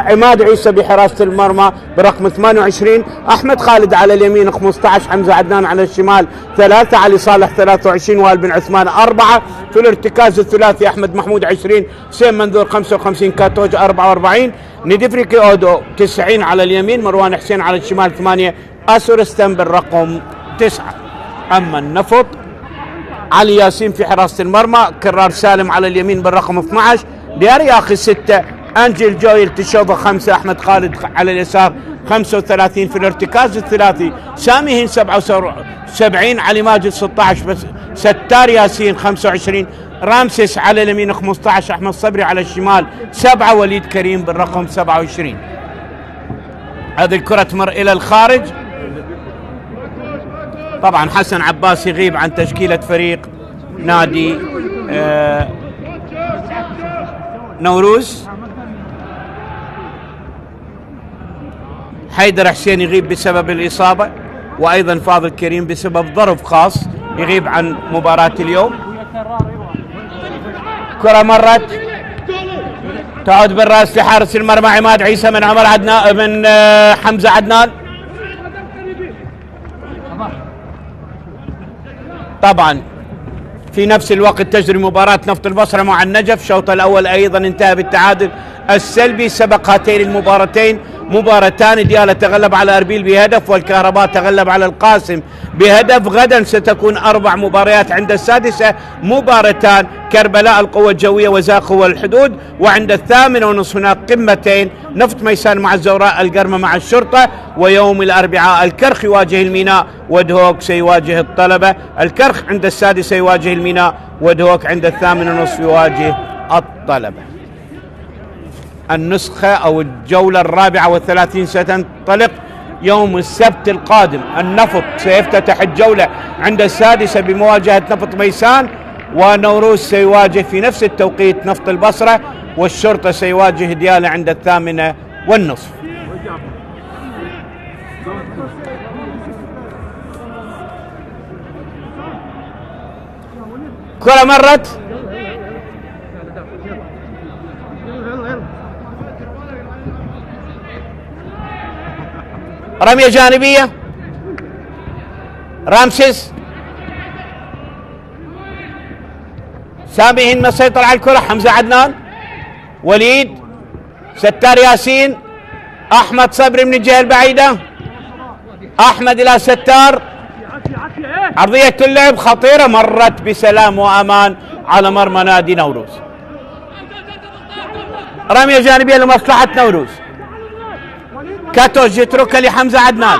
عماد عيسى بحراسة المرمى برقم 28، أحمد خالد على اليمين 15، حمزة عدنان على الشمال 3، علي صالح 23، وائل بن عثمان 4. في الارتكاز الثلاثي: أحمد محمود 20، حسين منذور 55، كاتوج 44، ندفريكي أودو 90 على اليمين، مروان حسين على الشمال 8، أسورستن بالرقم 9. أما النفط: علي ياسين في حراسة المرمى، كرار سالم على اليمين بالرقم 12، ديارياخي 6، أنجل جويل تشوفه 5، أحمد خالد على اليسار 35. في الارتكاز الثلاثي: سامي هين 77، علي ماجد 16، بس ستار ياسين 25، رامسيس على اليمين 15، أحمد صبري على الشمال 7، وليد كريم بالرقم 27. هذه الكرة تمر إلى الخارج. طبعا حسن عباس يغيب عن تشكيلة فريق نادي نوروز. حيدر حسين يغيب بسبب الإصابة، وأيضا فاضل كريم بسبب ظرف خاص يغيب عن مباراة اليوم. كرة مرت تعود بالراس لحارس المرمى عماد عيسى من عمر عدنان من حمزة عدنان. طبعا في نفس الوقت تجري مباراة نفط البصرة مع النجف. الشوط الأول أيضا انتهى بالتعادل السلبي. سبق هاتين المباراتين مباراتان، ديالى تغلب على أربيل بهدف والكهرباء تغلب على القاسم بهدف. غدا ستكون 4 مباريات، عند السادسة مباراتان كربلاء القوة الجوية وزاق والحدود، وعند 8:30 هناك قمتين نفط ميسان مع الزوراء، القرمة مع الشرطة، ويوم الأربعاء الكرخ يواجه الميناء ودهوك سيواجه الطلبة. الكرخ عند السادسة يواجه الميناء ودهوك عند 8:30 يواجه الطلبة. النسخة أو الجولة 34 ستنطلق يوم السبت القادم. النفط سيفتتح الجولة عند السادسة بمواجهة نفط ميسان، ونوروز سيواجه في نفس التوقيت نفط البصرة، والشرطة سيواجه ديالى عند 8:30. كرة مرت رمية جانبية. رامسيس سامي هند مسيطر على الكرة. حمزة عدنان، وليد، ستار ياسين، أحمد صبري من الجهة البعيدة. أحمد إلى ستار، عرضية اللعب خطيرة مرت بسلام وأمان على مرمى نادي نوروز. رمية جانبية لمصلحة نوروز. كاتوش يتركها لحمزة عدنان.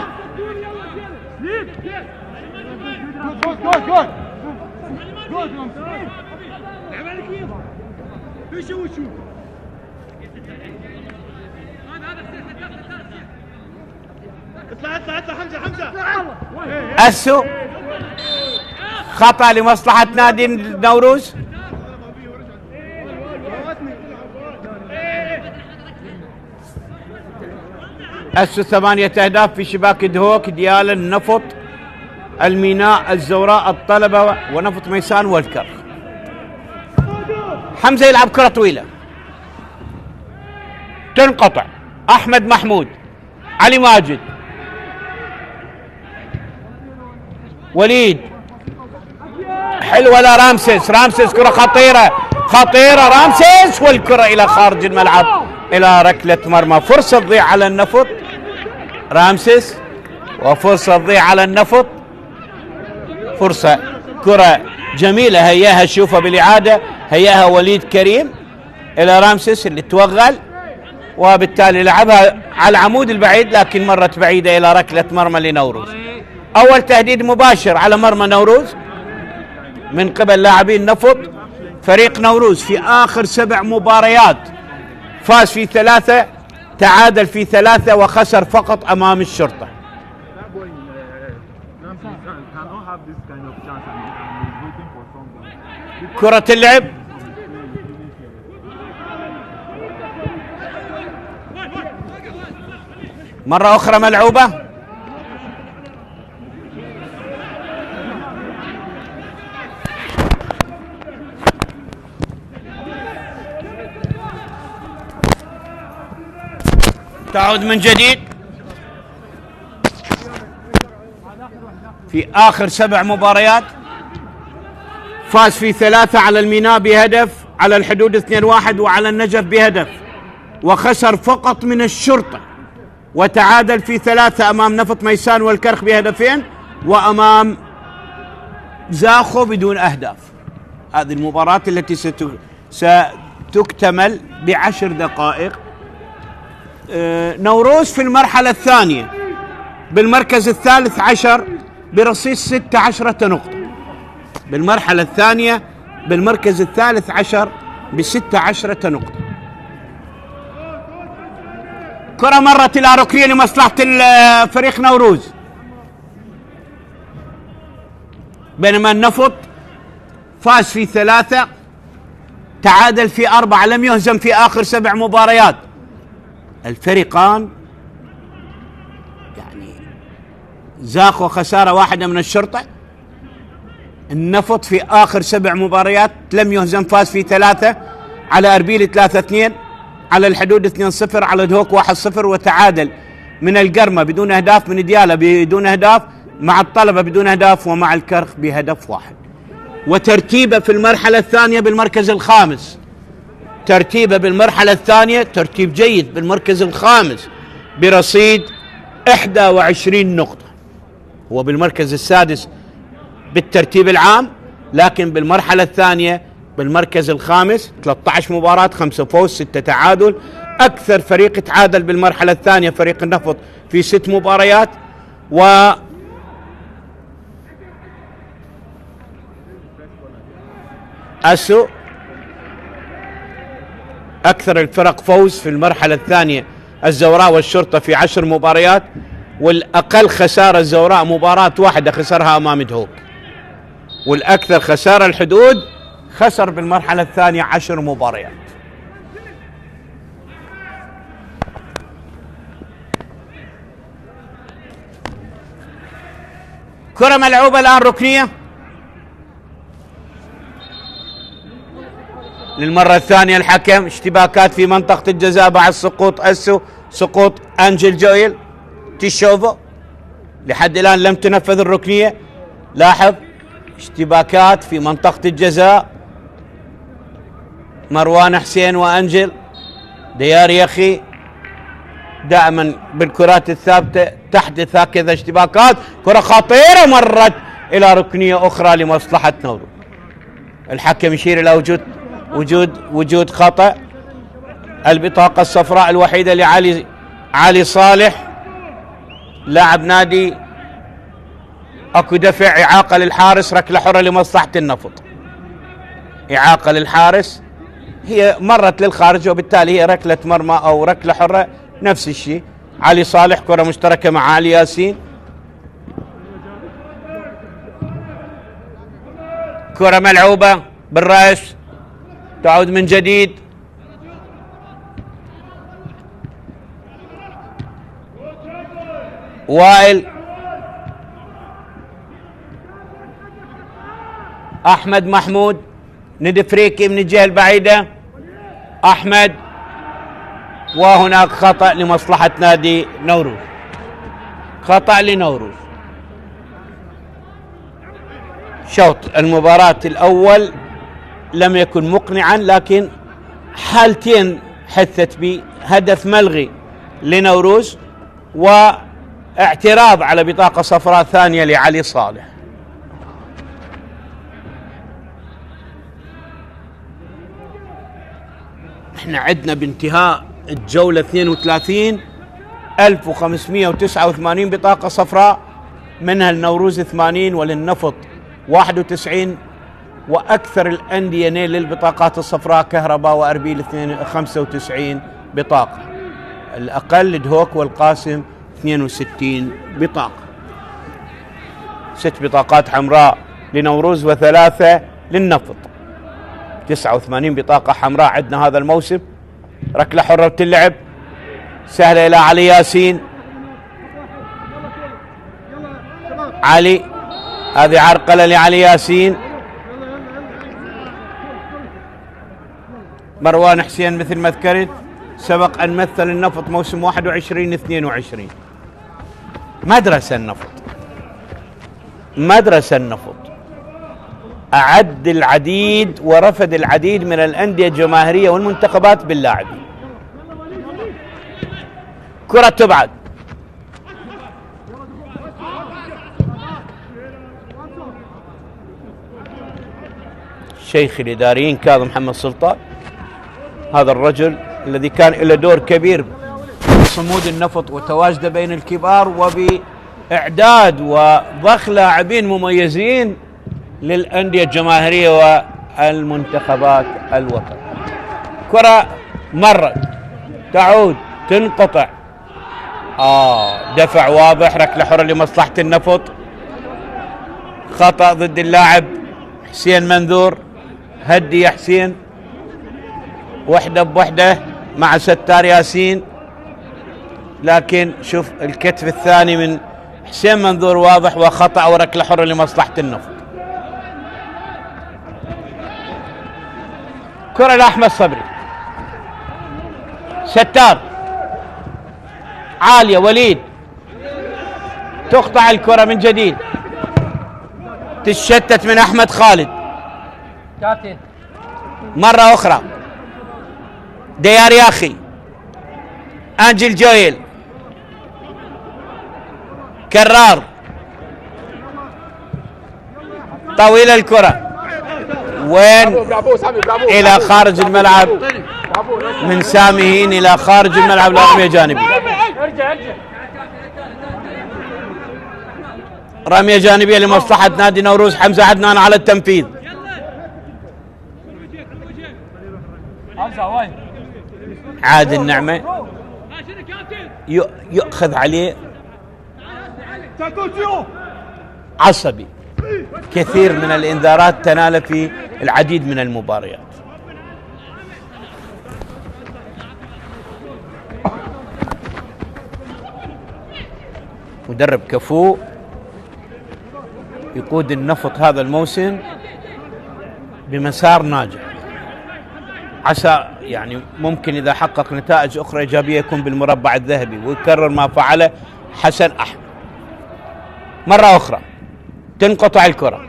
اطلع حمزة أسو خطأ لمصلحة نادي نوروز. أسو 8 أهداف في شباك دهوك، ديالى، النفط، الميناء، الزوراء، الطلبة ونفط ميسان والكرخ. حمزة يلعب كرة طويلة تنقطع. أحمد محمود، علي ماجد، وليد، حلوة لرامسيس. رامسيس كرة خطيرة رامسيس، والكرة إلى خارج الملعب إلى ركلة مرمى. فرصة تضيع على النفط رامسيس، وفرصة تضيع على النفط. فرصة كرة جميلة هياها، شوفها بالإعادة، هياها وليد كريم إلى رامسيس اللي توغل، وبالتالي لعبها على العمود البعيد، لكن مرت بعيدة إلى ركلة مرمى لنوروز. أول تهديد مباشر على مرمى نوروز من قبل لاعبين نفط. فريق نوروز في آخر 7 مباريات فاز في 3، تعادل في 3، وخسر فقط أمام الشرطة. كرة اللعب مرة أخرى ملعوبة. تعود من جديد. في آخر 7 مباريات فاز في 3 على الميناء بهدف، على الحدود 2-1، وعلى النجف بهدف، وخسر فقط من الشرطة، وتعادل في 3 أمام نفط ميسان والكرخ بهدفين، وأمام زاخو بدون أهداف. هذه المباراة التي ستكتمل ب10 دقائق. نوروز في المرحلة الثانية بالمركز الثالث عشر برصيد 16 نقطة. بالمرحلة الثانية بالمركز الثالث عشر ب16 نقطة. كرة مرت إلى ركنية لمصلحة فريق نوروز. بينما النفط فاز في 3، تعادل في 4، لم يهزم في آخر 7 مباريات. الفريقان يعني زاخوا خسارة واحدة من الشرطة. النفط في آخر 7 مباريات لم يهزم، فاز في 3 على أربيل 3-2، على الحدود 2-0، على دهوك 1-0، وتعادل من القرمة بدون أهداف، من ديالى بدون أهداف، مع الطلبة بدون أهداف، ومع الكرخ بهدف واحد. وترتيبه في المرحلة الثانية بالمركز الخامس، ترتيبه بالمرحلة الثانية ترتيب جيد بالمركز الخامس برصيد 21 نقطة. هو بالمركز السادس بالترتيب العام، لكن بالمرحلة الثانية بالمركز الخامس 13 مباراة، 5 فوز 6 تعادل. أكثر فريق تعادل بالمرحلة الثانية فريق النفط في 6 مباريات، و أسو أكثر الفرق فوز في المرحلة الثانية الزوراء والشرطة في 10 مباريات، والأقل خسارة الزوراء مباراة واحدة خسرها أمام دهوك، والأكثر خسارة الحدود خسر بالمرحلة الثانية 10 مباريات. كرة ملعوبة الآن ركنية للمرة الثانية. الحكم اشتباكات في منطقة الجزاء بعد سقوط أسو، سقوط أنجل جويل تيشوفو. لحد الآن لم تنفذ الركنية. لاحظ اشتباكات في منطقة الجزاء، مروان حسين وأنجل ديار يخي. دائما بالكرات الثابتة تحدث هكذا اشتباكات. كرة خطيرة مرت إلى ركنية أخرى لمصلحة نورو. الحكم يشير إلى وجود خطأ. البطاقة الصفراء الوحيدة لعلي صالح لاعب نادي. اكو دفع إعاقة للحارس، ركلة حرة لمصلحة النفط. إعاقة للحارس، هي مرت للخارج وبالتالي هي ركلة مرمى أو ركلة حرة نفس الشيء. علي صالح كرة مشتركة مع علي ياسين. كرة ملعوبة بالرأس، تعود من جديد. وائل أحمد محمود ندفريكي من الجهة البعيدة. أحمد، وهناك خطأ لمصلحة نادي نوروز، خطأ لنوروز. شوط المباراة الأول لم يكن مقنعا، لكن حالتين حثت بهدف ملغي لنوروز واعتراض على بطاقة صفراء ثانية لعلي صالح. احنا عندنا بانتهاء الجولة 32 1589 بطاقة صفراء، منها النوروز 80 وللنفط 91، وأكثر الأندية نيل للبطاقات الصفراء كهرباء وأربيل 95 بطاقة، الأقل دهوك والقاسم 62 بطاقة. 6 بطاقات حمراء لنوروز و3 للنفط. 89 بطاقة حمراء عندنا هذا الموسم. ركلة حرة بتلعب سهلة إلى علي ياسين. علي، هذه عرقلة لعلي ياسين. مروان حسين مثل ما ذكرت سبق أن مثل النفط موسم 21-22. مدرسة النفط، مدرسة النفط. أعد العديد ورفد العديد من الأندية الجماهيرية والمنتخبات باللاعبين. كرة تبعد، شيخ الإداريين كاظم محمد سلطان، هذا الرجل الذي كان له دور كبير في صمود النفط وتواجده بين الكبار وبإعداد وضخ لاعبين مميزين للأندية الجماهيرية والمنتخبات الوطنية. كرة مرت، تعود، تنقطع. دفع واضح، ركلة حرة لمصلحة النفط. خطأ ضد اللاعب حسين منذور. هدي يا حسين، وحدة بوحدة مع ستار ياسين، لكن شوف الكتف الثاني من حسين منذور واضح، وخطأ وركلة حرة لمصلحة النفط. كرة لأحمد صبري، ستار عالية، وليد تقطع الكرة من جديد، تشتت من أحمد خالد مرة أخرى. ديار ياخي، أنجل جويل، كرار، طويل الكرة وين؟ إلى خارج الملعب من سامي هين إلى خارج الملعب لرمية جانبية. رمية جانبية لمصلحة نادي نوروز. حمزة عدنان على التنفيذ. عادل نعمة يؤخذ عليه عصبي. كثير من الإنذارات تنال في العديد من المباريات. مدرب كفو يقود النفط هذا الموسم بمسار ناجح، عسى يعني ممكن إذا حقق نتائج أخرى إيجابية يكون بالمربع الذهبي ويكرر ما فعله حسن أحمد. مرة أخرى تنقطع الكرة،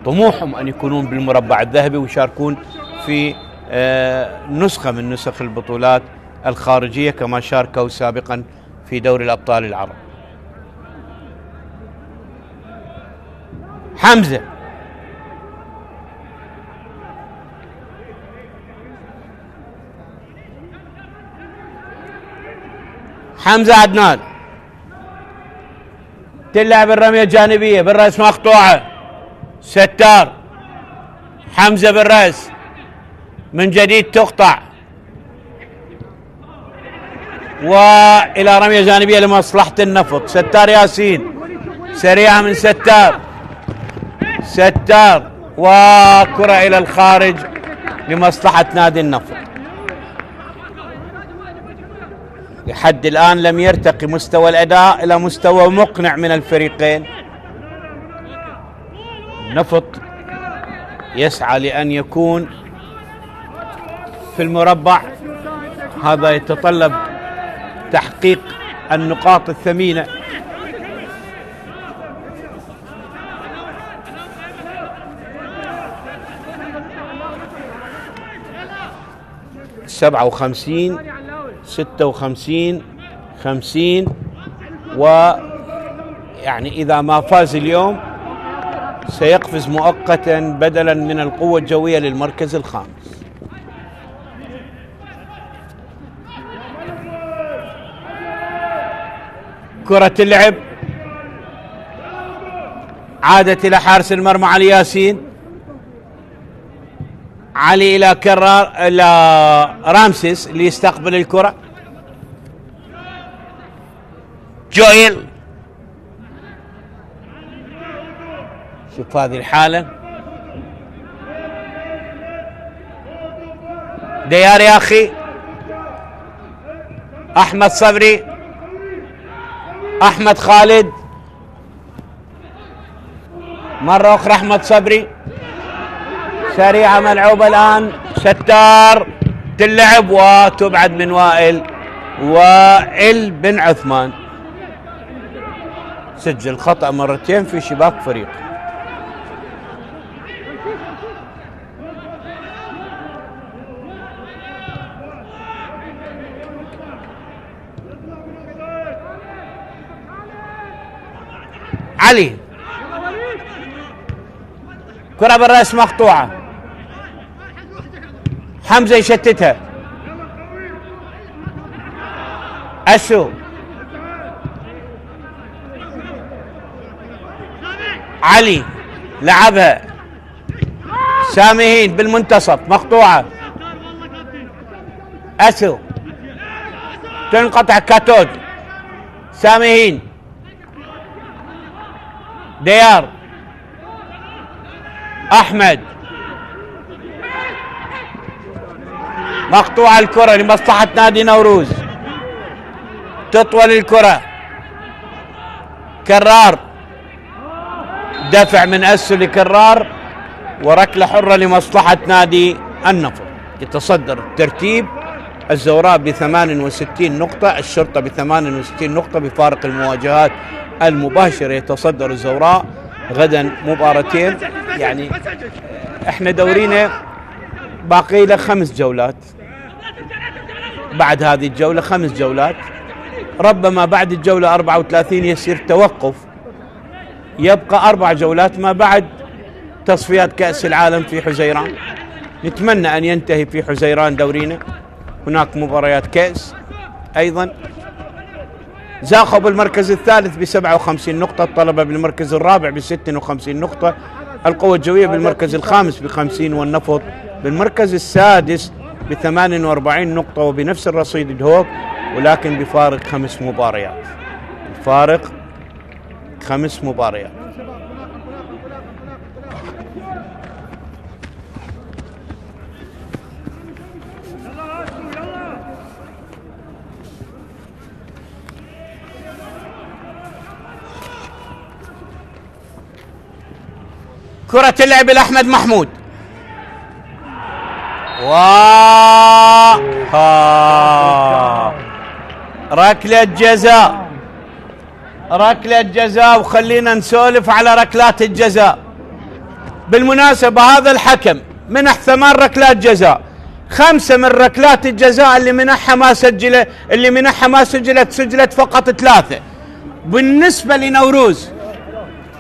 طموحهم أن يكونون بالمربع الذهبي ويشاركون في نسخة من نسخ البطولات الخارجية كما شاركوا سابقا في دوري الأبطال العرب. حمزة عدنان تلعب الرمية الجانبية بالرأس مقطوعة. ستار حمزة بالرأس من جديد تقطع، وإلى رمية جانبية لمصلحة النفط. ستار ياسين سريعة من ستار وكرة إلى الخارج لمصلحة نادي النفط. لحد الآن لم يرتقي مستوى الأداء إلى مستوى مقنع من الفريقين. النفط يسعى لأن يكون في المربع، هذا يتطلب تحقيق النقاط الثمينة. سبعة 50 56 50 ويعني إذا ما فاز اليوم سيقفز مؤقتا بدلا من القوة الجوية للمركز الخامس. كرة اللعب عادت إلى حارس المرمى علي ياسين. علي إلى كرار إلى رامسيس اللي يستقبل الكرة. جويل، شوف هذه الحالة. ديار يا أخي، أحمد صبري، أحمد خالد، مرة أخرى أحمد صبري، سريعة ملعوبة الآن. ستار تلعب وتبعد من وائل بن عثمان. سجل خطأ مرتين في شباك فريق. علي، كرة بالرأس مقطوعة. حمزة يشتتها. أسو، علي لعبها. سامي بالمنتصف مقطوعة. أسو تنقطع. كاتود، سامي ديار أحمد مقطوعة الكرة لمصلحة نادي نوروز، تطول الكرة، كرار دفع من أسو لكرار، وركلة حرة لمصلحة نادي النفط. يتصدر الترتيب الزوراء ب68 نقطة، الشرطة ب68 نقطة بفارق المواجهات المباشرة. يتصدر الزوراء غدا مباراتين، يعني احنا دورينا باقي له 5 جولات، بعد هذه الجولة 5 جولات، ربما بعد الجولة 34 يصير توقف، يبقى 4 جولات ما بعد تصفيات كأس العالم في حزيران. نتمنى أن ينتهي في حزيران دورينا، هناك مباريات كأس أيضا. زاخو بالمركز الثالث ب57 نقطة، الطلبة بالمركز الرابع ب56 نقطة، القوة الجوية بالمركز الخامس ب50، والنفط بالمركز السادس ب48 نقطة وبنفس الرصيد دهوك، ولكن بفارق 5 مباريات، الفارق 5 مباريات. كرة اللعب لأحمد محمود، ركلة جزاء، ركلة جزاء. وخلينا نسولف على ركلات الجزاء. بالمناسبة هذا الحكم منح 8 ركلات جزاء، 5 من ركلات الجزاء اللي منحها ما سجلت فقط 3. بالنسبة لنوروز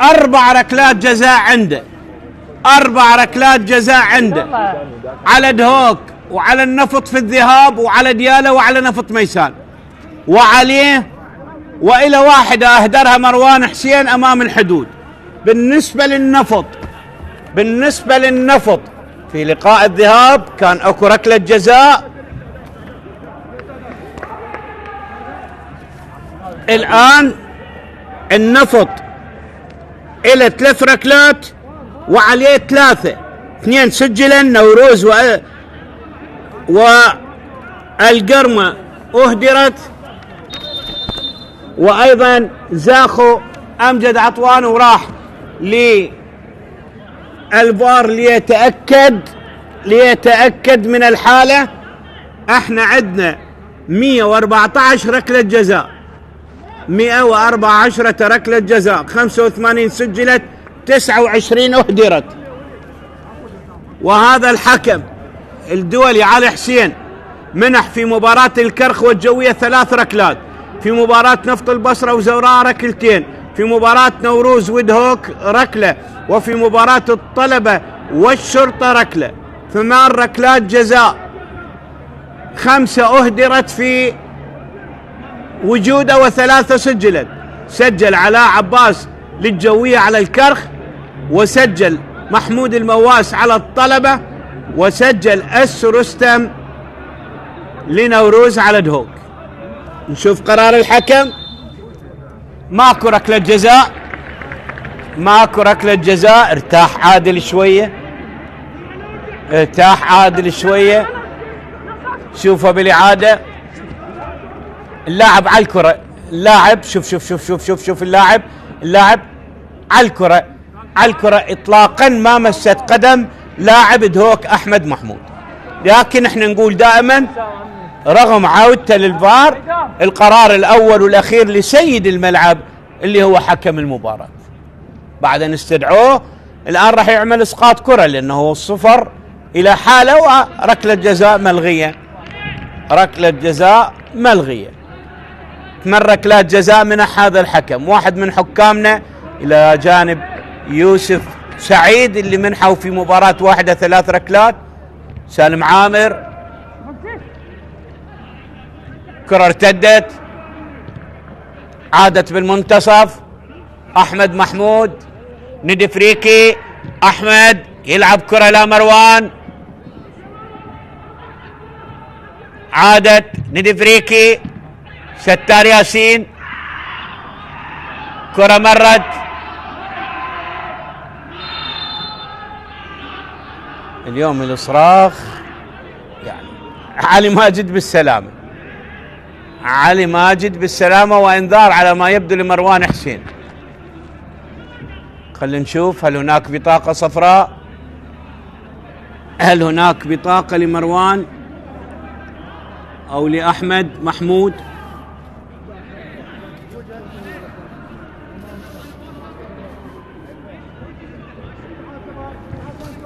4 ركلات جزاء عنده، 4 ركلات جزاء عنده على دهوك وعلى النفط في الذهاب وعلى ديالة وعلى نفط ميسان وعليه، وإلى واحدة أهدرها مروان حسين أمام الحدود. بالنسبة للنفط في لقاء الذهاب كان أكو ركلة جزاء، الآن النفط إلى 3 ركلات وعليه 3، 2 سجلا نوروز والقرمة أهدرت، وأيضا زاخو أمجد عطوان وراح للفار ليتأكد من الحالة. احنا عندنا 114 ركلة جزاء، 114 ركلة جزاء، 85 سجلت، 29 أهدرت. وهذا الحكم الدولي علي حسين منح في مباراة الكرخ والجوية 3 ركلات، في مباراة نفط البصرة وزوراء ركلتين، في مباراة نوروز ودهوك ركلة، وفي مباراة الطلبة والشرطة ركلة. 8 ركلات جزاء، 5 أهدرت في وجوده و3 سجلت. سجل علاء عباس للجوية على الكرخ، وسجل محمود المواس على الطلبة، وسجل أس رستم لنوروز على دهوك. نشوف قرار الحكم. ماكو ركلة جزاء، ماكو ركلة جزاء. ارتاح عادل شوية، ارتاح عادل شوية. شوفوا بالإعادة اللاعب على الكرة، اللاعب شوف اللاعب على الكرة، على الكرة اطلاقا ما مست قدم لاعب دهوك احمد محمود. لكن احنا نقول دائما رغم عودته للفار، القرار الاول والاخير لسيد الملعب اللي هو حكم المباراة. بعد ان استدعوه الان راح يعمل اسقاط كرة لانه الصفر الى حالة، وركلة جزاء ملغية، ركلة جزاء ملغية. 8 ركلات جزاء من هذا الحكم، واحد من حكامنا الى جانب يوسف سعيد اللي منحوا في مباراة واحدة 3 ركلات. سالم عامر، كرة ارتدت، عادت بالمنتصف. احمد محمود، ندي فريكي، احمد يلعب كرة لمروان، عادت ندي فريكي، ستار ياسين، كرة مرت، اليوم الصراخ يعني علي ماجد بالسلامة، علي ماجد بالسلامة، وإنذار على ما يبدو لمروان حسين. خلينا نشوف هل هناك بطاقة صفراء، هل هناك بطاقة لمروان أو لأحمد محمود؟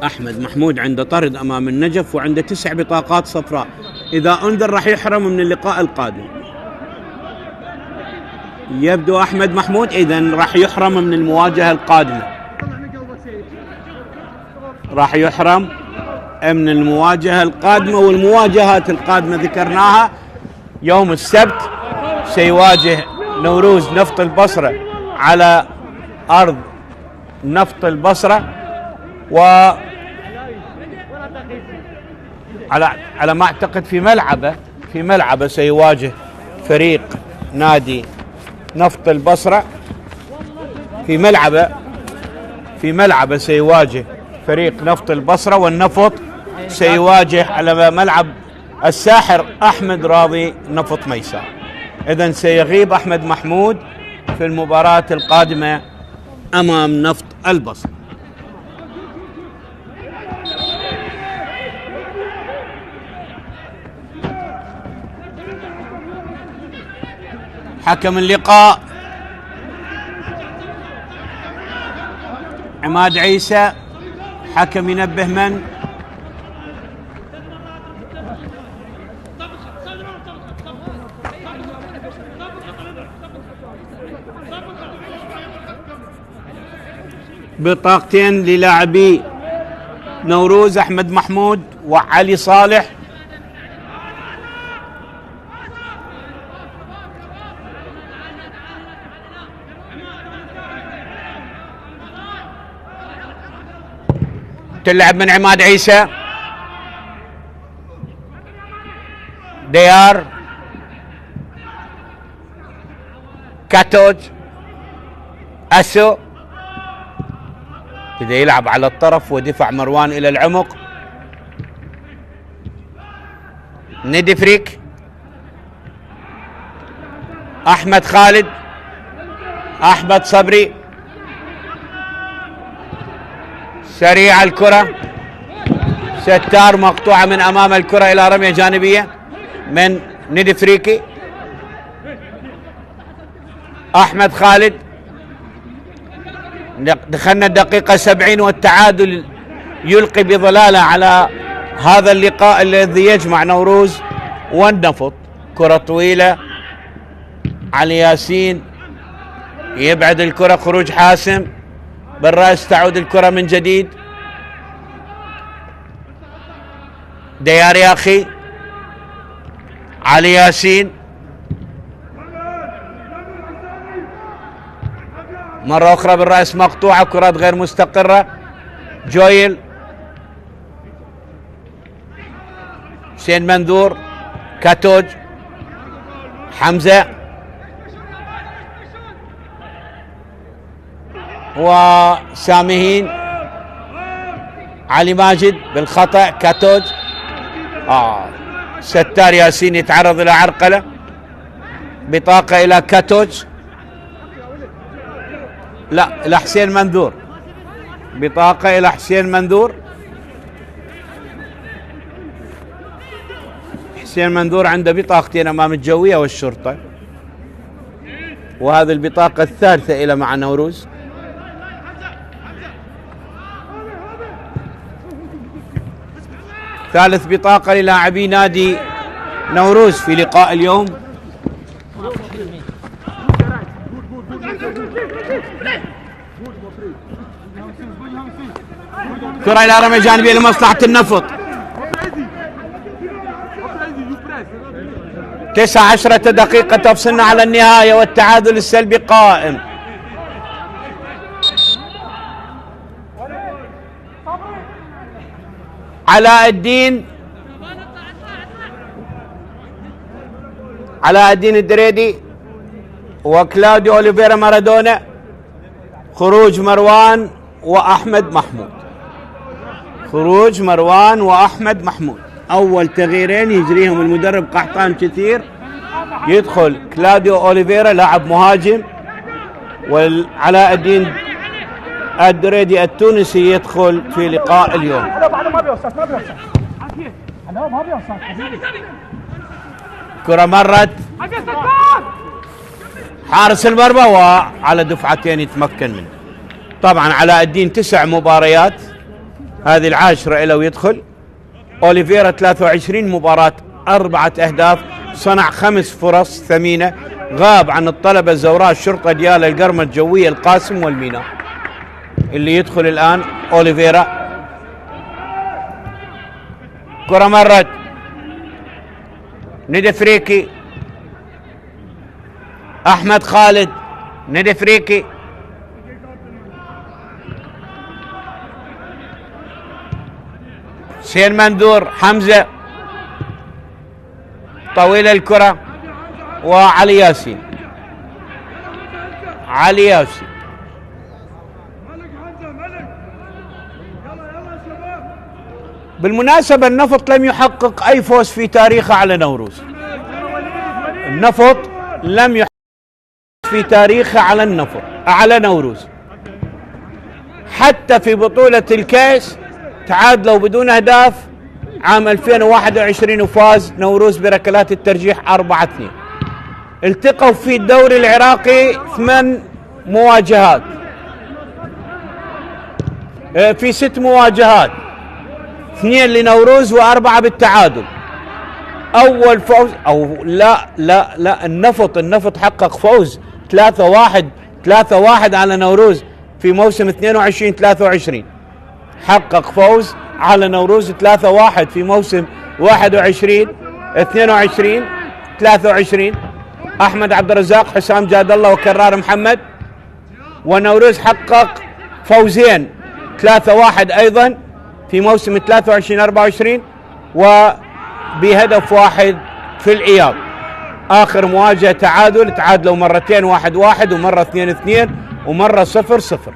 أحمد محمود عنده طرد أمام النجف وعنده 9 بطاقات صفراء، إذا أنذر راح يحرم من اللقاء القادم. يبدو أحمد محمود إذن راح يحرم من المواجهة القادمة، راح يحرم من المواجهة القادمة. والمواجهات القادمة ذكرناها يوم السبت، سيواجه نوروز نفط البصرة على أرض نفط البصرة، و على ما أعتقد في ملعبه سيواجه فريق نادي نفط البصرة، في ملعبه سيواجه فريق نفط البصرة، والنفط سيواجه على ملعب الساحر أحمد راضي نفط ميسار. إذن سيغيب أحمد محمود في المباراة القادمة أمام نفط البصرة. حكم اللقاء عماد عيسى. حكم ينبه من؟ بطاقتين للاعبي نوروز، أحمد محمود وعلي صالح. تلعب من عماد عيسى، ديار، كاتوج، أسو. بدأ يلعب على الطرف ودفع مروان إلى العمق. ندفريك، أحمد خالد، أحمد صبري. سريع الكرة، ستار مقطوعة من أمام الكرة إلى رمية جانبية من ندفريكي. أحمد خالد. دخلنا الدقيقة 70 والتعادل يلقي بظلالة على هذا اللقاء الذي يجمع نوروز والنفط. كرة طويلة، علي ياسين يبعد الكرة، خروج حاسم بالرأس، تعود الكرة من جديد. ديار ياخي، علي ياسين، مرة أخرى بالرأس مقطوعة، كرات غير مستقرة. جويل، حسين منذور، كاتوج، حمزة، وسامهين. علي ماجد بالخطأ، كاتوج. ستار ياسين يتعرض إلى عرقلة، بطاقة إلى كاتوج، لا إلى حسين منذور، بطاقة إلى حسين منذور. حسين منذور عنده بطاقتين أمام الجوية والشرطة، وهذه البطاقة الثالثة إلى مع نوروز. ثالث بطاقة للاعبي نادي نوروز في لقاء اليوم. كرة إلى رمي جانبية لمصلحة النفط. 19 دقيقة تفصلنا على النهاية والتعادل السلبي قائم. علاء الدين الدريدي وكلاوديو أوليفيرا مارادونا. خروج مروان وأحمد محمود. خروج مروان وأحمد محمود. أول تغييرين يجريهم المدرب قحطان كثير، يدخل كلاديو أوليفيرا لاعب مهاجم، وعلاء الدين الدريدي التونسي يدخل في لقاء اليوم. كرة مرت حارس المرمى وعلى دفعتين يتمكن منه. طبعا علاء الدين 9 مباريات، هذه العاشرة له ويدخل. أوليفيرا 23 مباراة 4 أهداف، صنع 5 فرص ثمينة، غاب عن الطلبة الزوراء الشرطة ديالى القرمة الجوية القاسم والميناء. اللي يدخل الآن أوليفيرا. كرة مرت ندى فريكي، أحمد خالد، ندى فريكي، حسين مندور، حمزة، طويل الكرة وعلي ياسين. علي ياسين بالمناسبة النفط لم يحقق أي فوز في تاريخه على نوروز. النفط لم يحقق في تاريخه على نوروز. حتى في بطولة الكاس تعادلوا بدون أهداف عام 2021 وفاز نوروز بركلات الترجيح 4-2. التقوا في الدوري العراقي 8 مواجهات، في 6 مواجهات، 2 لنوروز و4 بالتعادل. أول فوز أو لا النفط حقق فوز 3-1 على نوروز في موسم 22-23. حقق فوز على نوروز 3-1 في موسم 21-22-23. أحمد عبد الرزاق، حسام جاد الله وكرار محمد. ونوروز حقق فوزين 3-1 أيضا في موسم 23-24 وبهدف واحد في الإياب. آخر مواجهة تعادلوا مرتين 1-1 ومرة 2-2 ومرة 0-0.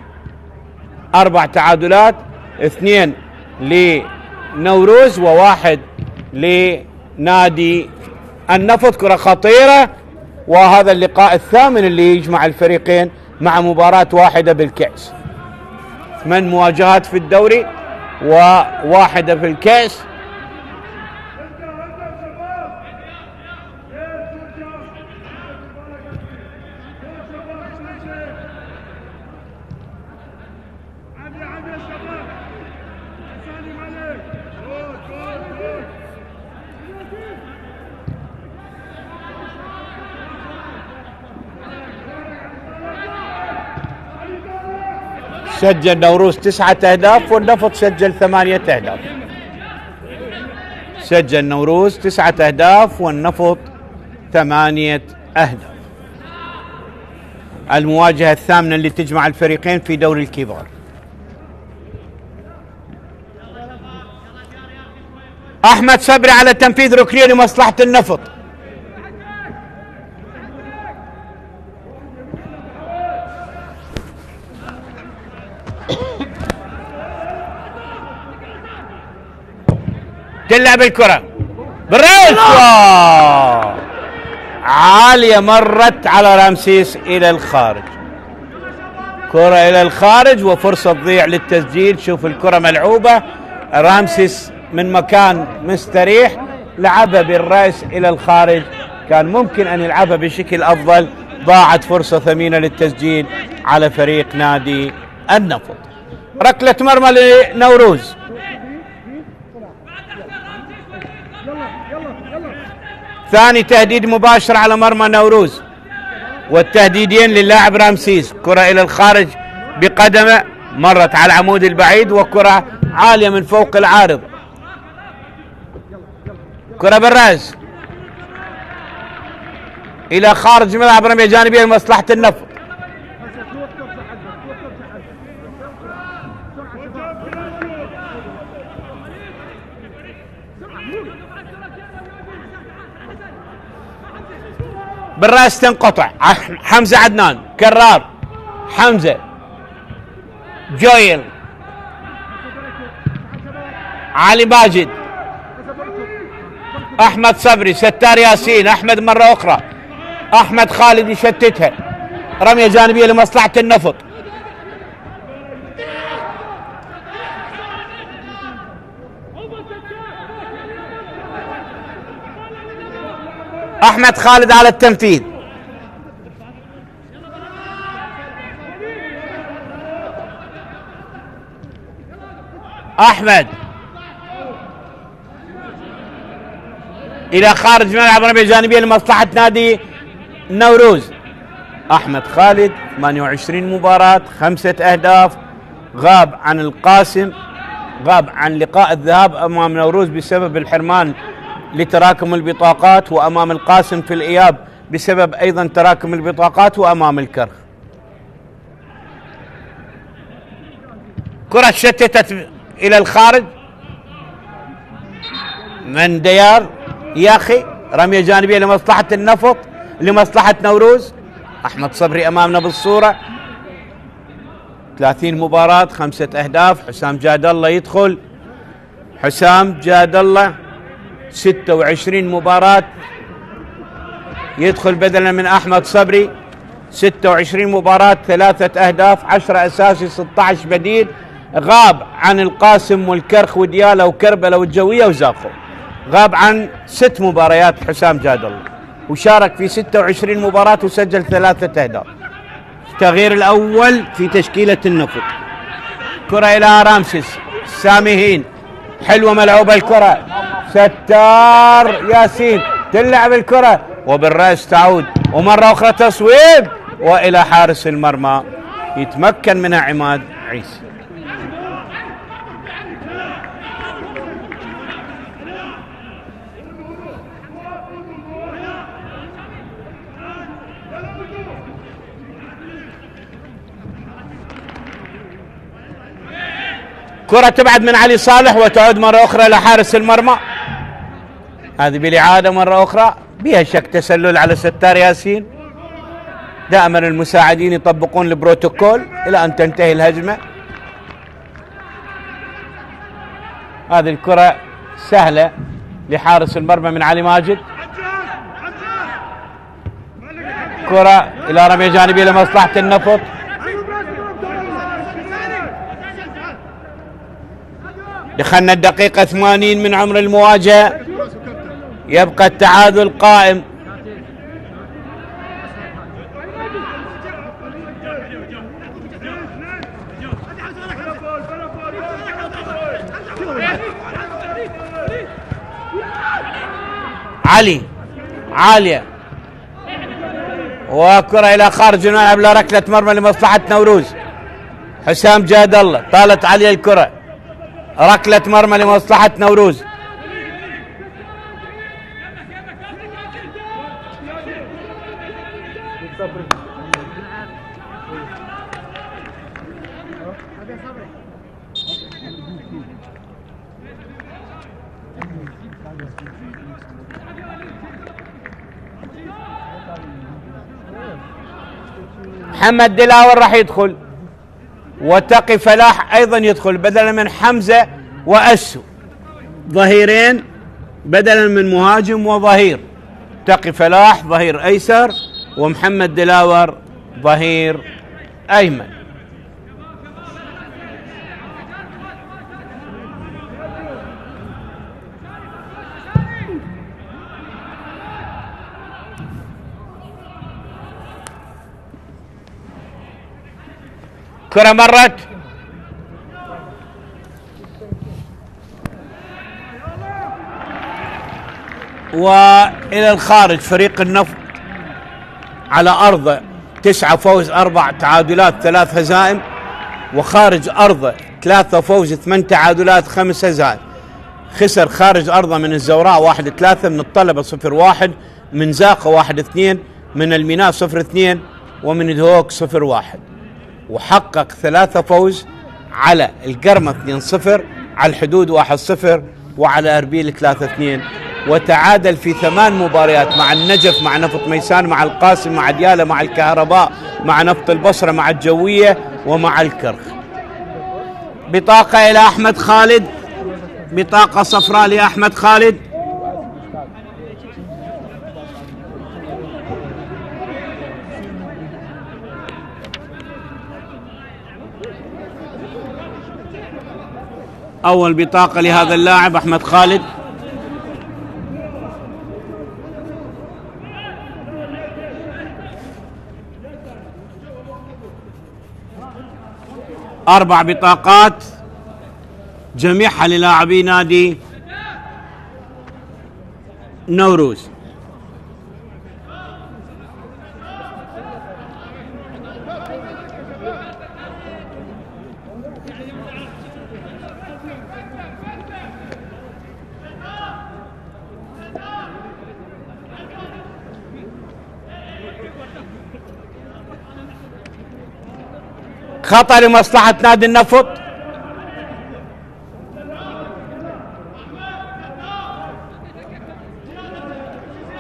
4 تعادلات، 2 لنوروز و1 لنادي النفط. كرة خطيرة، وهذا اللقاء الثامن اللي يجمع الفريقين مع مباراة واحدة بالكأس. 8 مواجهات في الدوري وواحدة في الكأس. سجل نوروز 9 أهداف والنفط سجل 8 أهداف. سجل نوروز 9 أهداف والنفط 8 أهداف. المواجهة الثامنة اللي تجمع الفريقين في دوري الكبار. أحمد صبري على تنفيذ ركنية لمصلحة النفط. تلعب الكرة بالرأس عالية، مرت على رامسيس إلى الخارج. كرة إلى الخارج وفرصة تضيع للتسجيل. شوف الكرة ملعوبة، رامسيس من مكان مستريح لعبها بالرأس إلى الخارج، كان ممكن أن يلعبها بشكل أفضل. ضاعت فرصة ثمينة للتسجيل على فريق نادي النفط. ركلة مرمى لنوروز. ثاني تهديد مباشر على مرمى نوروز، والتهديدين للاعب رامسيس. كرة إلى الخارج بقدمه، مرت على العمود البعيد، وكرة عالية من فوق العارض. كرة بالراس إلى خارج ملعب، رمية جانبية لمصلحة النفط. بالراس تنقطع. حمزة عدنان، كرار، حمزة، جويل، علي ماجد، احمد صبري، ستار ياسين، احمد مرة اخرى، احمد خالد يشتتها، رمية جانبية لمصلحة النفط. احمد خالد على التنفيذ. احمد الى خارج ملعب، رمية جانبية لمصلحة نادي نوروز. احمد خالد 28 مباراة 5 اهداف، غاب عن القاسم، غاب عن لقاء الذهاب امام نوروز بسبب الحرمان لتراكم البطاقات، وامام القاسم في الاياب بسبب ايضا تراكم البطاقات، وامام الكرخ. كرة شتتت الى الخارج من ديار ياخي، رمية جانبية لمصلحة النفط لمصلحة نوروز. احمد صبري امامنا بالصورة، 30 مباراة 5 اهداف. حسام جاد الله يدخل، حسام جاد الله 26 مباراة يدخل بدلا من احمد صبري، 26 مباراة 3 اهداف، 10 اساسي 16 بديل. غاب عن القاسم والكرخ وديالا وكربلاء والجوية وزاخو، غاب عن 6 مباريات حسام جاد الله، وشارك في 26 مباراة وسجل 3 اهداف. التغيير الاول في تشكيلة النفط. كرة الى رامسيس، ساميهين، حلوة ملعوبة الكرة، ستار ياسين تلعب الكرة وبالرأس تعود، ومرة اخرى تصويب والى حارس المرمى يتمكن منها عماد عيسى. كرة تبعد من علي صالح وتعود مرة أخرى لحارس المرمى. هذه بالإعادة مرة أخرى، بها شك تسلل على ستار ياسين. دائما المساعدين يطبقون البروتوكول إلى أن تنتهي الهجمة. هذه الكرة سهلة لحارس المرمى من علي ماجد. كرة إلى رمية جانبية لمصلحة النفط. دخلنا الدقيقة 80 من عمر المواجهة، يبقى التعادل قائم. علي عالية، وكرة إلى خارج الملعب لركلة مرمى لمصلحة نوروز. حسام جاد الله، طالت عليه الكرة، ركلة مرمى لمصلحة نوروز. محمد دلاور راح يدخل، وتقي فلاح ايضا يدخل بدلا من حمزة واسو، ظهيرين بدلا من مهاجم وظهير. تقي فلاح ظهير ايسر، ومحمد دلاور ظهير ايمن. كرة مرت وإلى الخارج. فريق النفط على أرضه 9 فوز 4 تعادلات 3 هزائم، وخارج أرضه 3 فوز 8 تعادلات 5 هزائم. خسر خارج أرضه من الزوراء 1-3، من الطلبة 0-1، من زاقة 1-2، من الميناء 0-2، ومن الهوك 0-1. وحقق 3 فوز على القرمة 2-0، على الحدود 1-0، وعلى أربيل 3-2. وتعادل في 8 مباريات مع النجف، مع نفط ميسان، مع القاسم، مع ديالى، مع الكهرباء، مع نفط البصرة، مع الجوية، ومع الكرخ. بطاقة إلى أحمد خالد، بطاقة صفراء لأحمد خالد. أول بطاقة لهذا اللاعب أحمد خالد. أربع بطاقات جميعها للاعبي نادي نوروز. خطأ لمصلحة نادي النفط.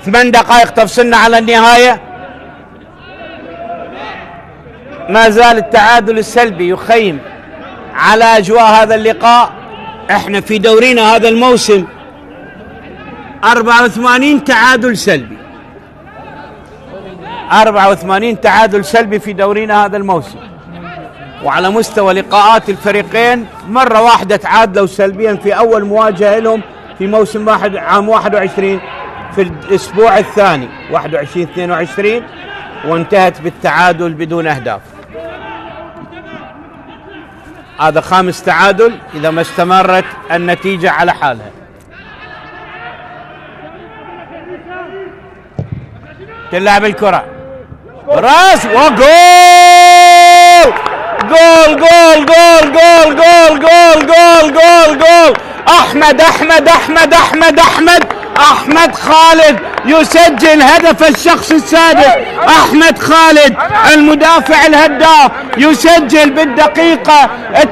ثمان دقائق تفصلنا على النهاية. ما زال التعادل السلبي يخيم على أجواء هذا اللقاء. احنا في دورينا هذا الموسم 84 تعادل سلبي، 84 تعادل سلبي في دورينا هذا الموسم. وعلى مستوى لقاءات الفريقين مرة واحدة تعادلوا سلبيا في أول مواجهة لهم في موسم واحد عام 21 في الأسبوع الثاني 21-22، وانتهت بالتعادل بدون أهداف. هذا خامس تعادل إذا ما استمرت النتيجة على حالها. تلعب الكرة راس وجول. جول جول جول جول جول جول جول جول جول. احمد احمد احمد احمد احمد احمد خالد يسجل هدف الشخص السادس. احمد خالد المدافع الهداف يسجل بالدقيقة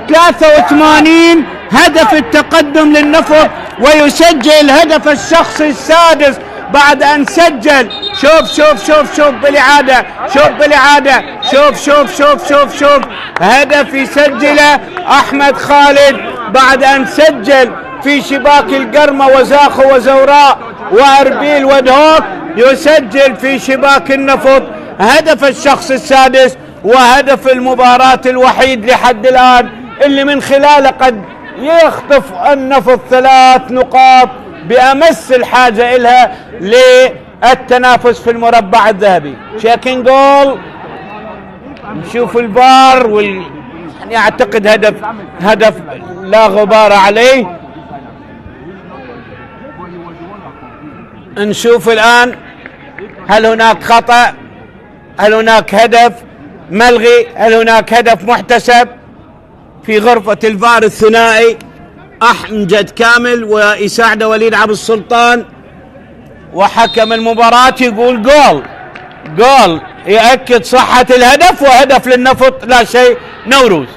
83 هدف التقدم للنفط، ويسجل هدف الشخص السادس بعد ان سجل. شوف شوف شوف شوف بالإعادة، شوف بالإعادة، شوف شوف شوف شوف شوف هدف يسجله أحمد خالد بعد أن سجل في شباك القرمة وزاخو وزوراء وأربيل ودهوك. يسجل في شباك النفط هدف الشخص السادس وهدف المباراة الوحيد لحد الآن اللي من خلاله قد يخطف النفط 3 نقاط بأمس الحاجة إلها للتنافس في المربع الذهبي. شيكين جول. نشوف الفار يعني أعتقد هدف لا غبار عليه. نشوف الآن هل هناك خطأ، هل هناك هدف ملغي، هل هناك هدف محتسب. في غرفة الفار الثنائي أحمد كامل ويساعده وليد عبد السلطان، وحكم المباراة يقول جول. جول يأكد صحة الهدف، وهدف للنفط لا شيء نوروز.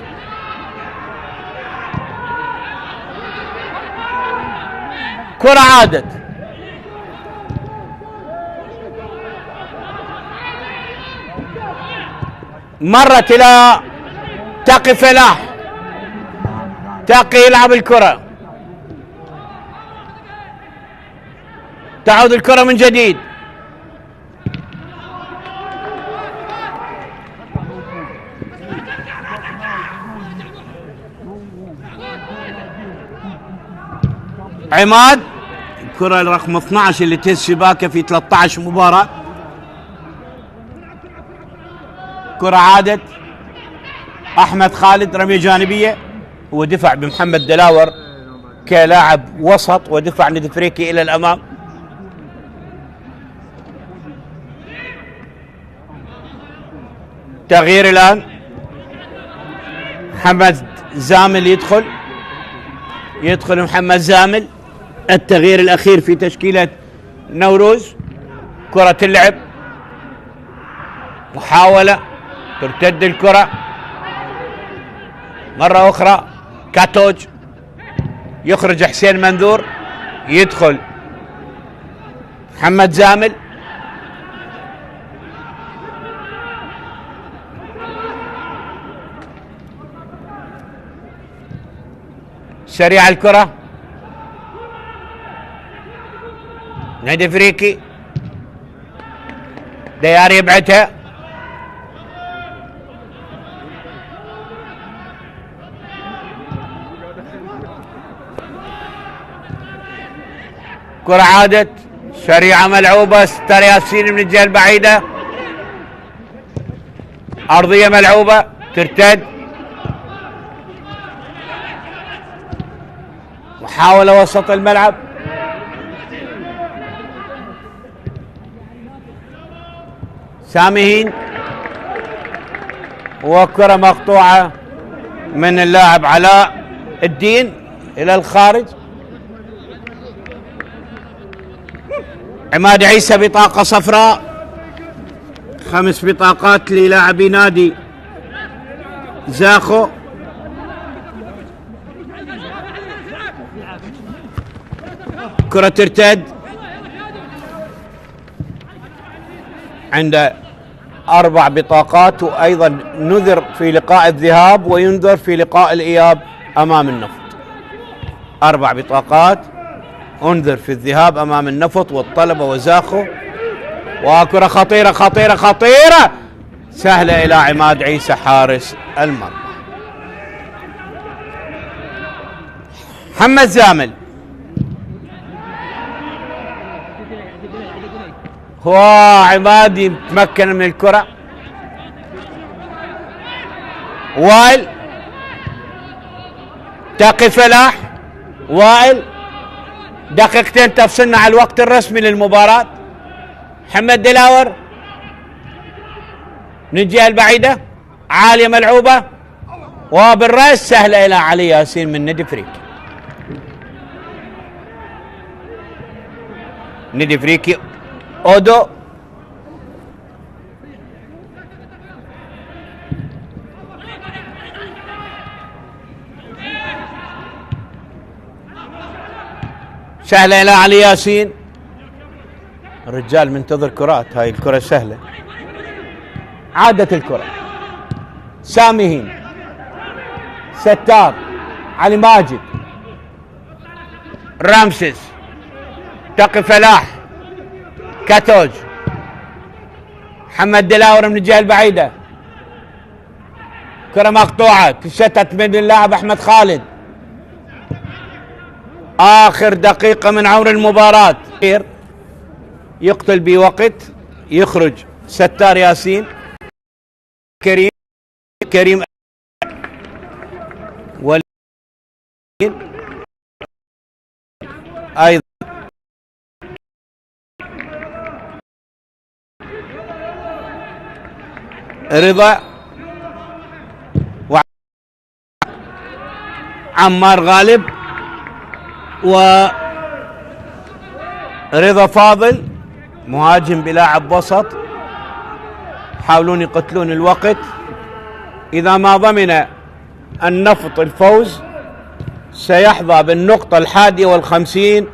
كرة عادت مرت إلى تقي فلاح. تقي يلعب الكرة، تعود الكرة من جديد. عماد الكرة رقم 12 اللي تهز شباكه في 13 مباراة. كرة عادت. أحمد خالد رمية جانبية، هو دفع بمحمد دلاور كلاعب وسط ودفع نادي فريكي إلى الأمام. تغيير الآن، محمد زامل يدخل محمد زامل، التغيير الأخير في تشكيلة نوروز. كرة اللعب، محاولة ترتد الكرة مرة أخرى. كاتوج يخرج حسين منذور، يدخل محمد زامل. سريع الكرة نادي افريقي ديار يبعتها كرة عادت سريعة ملعوبة ستار ياسين من الجهة البعيدة أرضية ملعوبة ترتد محاولة وسط الملعب سامهين وكرة مقطوعة من اللاعب علاء الدين إلى الخارج. عماد عيسى بطاقة صفراء 5 بطاقات للاعبي نادي زاخو. كرة ترتد عنده 4 بطاقات وأيضا نذر في لقاء الذهاب وينذر في لقاء الإياب أمام النفط. 4 بطاقات انذر في الذهاب أمام النفط والطلبة وزاخو. وكرة خطيرة خطيرة خطيرة سهلة إلى عماد عيسى حارس المرمى. محمد زامل هو عماد يتمكن من الكرة. وائل تقي فلاح. وائل دقيقتين تفصلنا على الوقت الرسمي للمباراة. محمد دلاور من الجهة البعيدة عالية ملعوبة وبالرأس سهلة إلى علي ياسين من نادي افريقي. نادي افريقي اودو سهلة إلى علي ياسين. الرجال منتظر كرات. هاي الكرة سهلة. عادت الكرة سامهين ستار علي ماجد رامسيس تقي فلاح كاتوج محمد دلاور من الجهة البعيدة. كرة مقطوعة تشتت من اللاعب أحمد خالد. آخر دقيقة من عمر المباراة يقتل بوقت يخرج ستار ياسين كريم وليد أيضا رضا وعمار غالب ورضا فاضل مهاجم بلاعب وسط. يحاولون يقتلون الوقت. إذا ما ضمن النفط الفوز سيحظى بالنقطة 51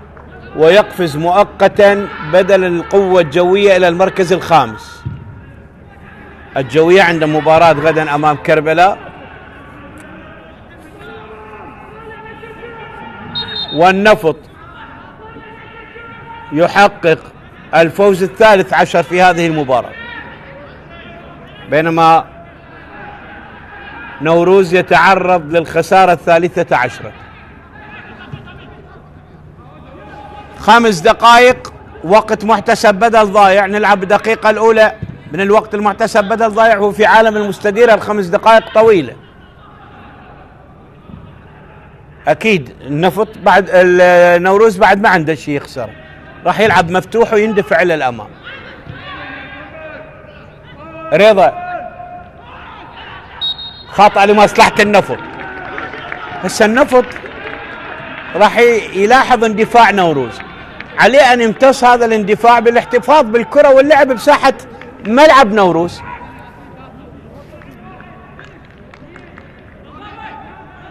ويقفز مؤقتا بدل القوة الجوية إلى المركز الخامس. الجوية عند مباراة غدا أمام كربلاء. والنفط يحقق الفوز 13 في هذه المباراة بينما نوروز يتعرض للخسارة 13. 5 دقائق وقت محتسب بدل ضايع. نلعب الدقيقة الأولى من الوقت المحتسب بدل ضايع. هو في عالم المستديرة ال5 دقائق طويلة. أكيد النفط بعد نوروز بعد ما عنده شيء يخسر. راح يلعب مفتوح ويندفع إلى الأمام. رضا خطأ لمصلحة النفط. هسه النفط راح يلاحظ اندفاع نوروز. عليه أن يمتص هذا الاندفاع بالاحتفاظ بالكرة واللعب بساحة ملعب نوروز.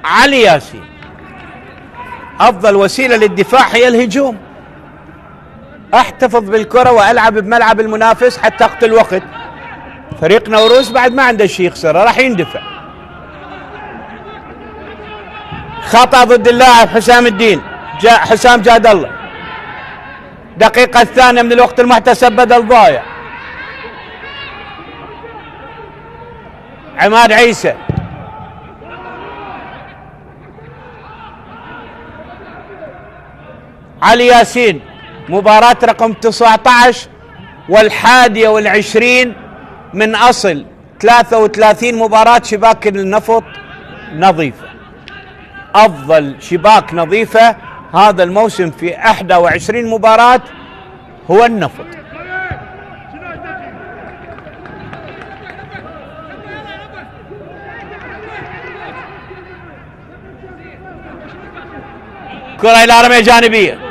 علي ياسين أفضل وسيلة للدفاع هي الهجوم. احتفظ بالكرة والعب بملعب المنافس حتى اقتل وقت. فريق نوروز بعد ما عنده شيء يخسره راح يندفع. خطأ ضد اللاعب حسام الدين حسام جاد الله. دقيقة الثانية من الوقت المحتسب بدل ضايع. عماد عيسى علي ياسين. مباراة رقم 19 والحادية والعشرين من أصل 33 مباراة شباك النفط نظيفة. أفضل شباك نظيفة هذا الموسم في 21 مباراة هو النفط. كرة إلى رمية جانبية.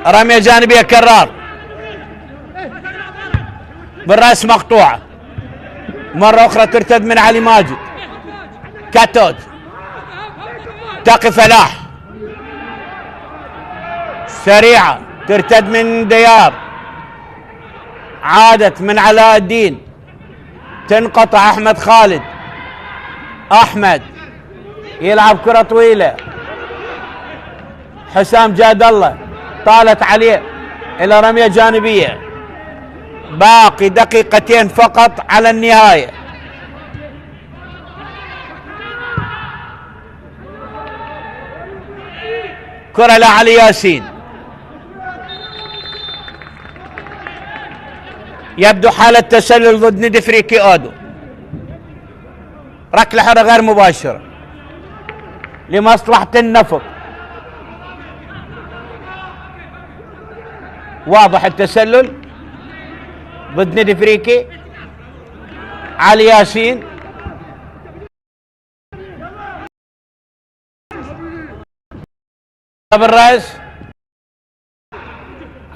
رمية جانبية كرار بالرأس مقطوعة. مرة أخرى ترتد من علي ماجد. كاتوج تقي فلاح سريعة ترتد من ديار. عادت من علاء الدين تنقطع. أحمد خالد. أحمد يلعب كرة طويلة. حسام جاد الله طالت عليه إلى رمية جانبية. باقي دقيقتين فقط على النهاية. كرة لعلي ياسين. يبدو حالة تسلل ضد نادي افريقي اودو. ركلة حرة غير مباشرة لمصلحة النفط. واضح التسلل ضد نادي افريقي. علي ياسين بالراس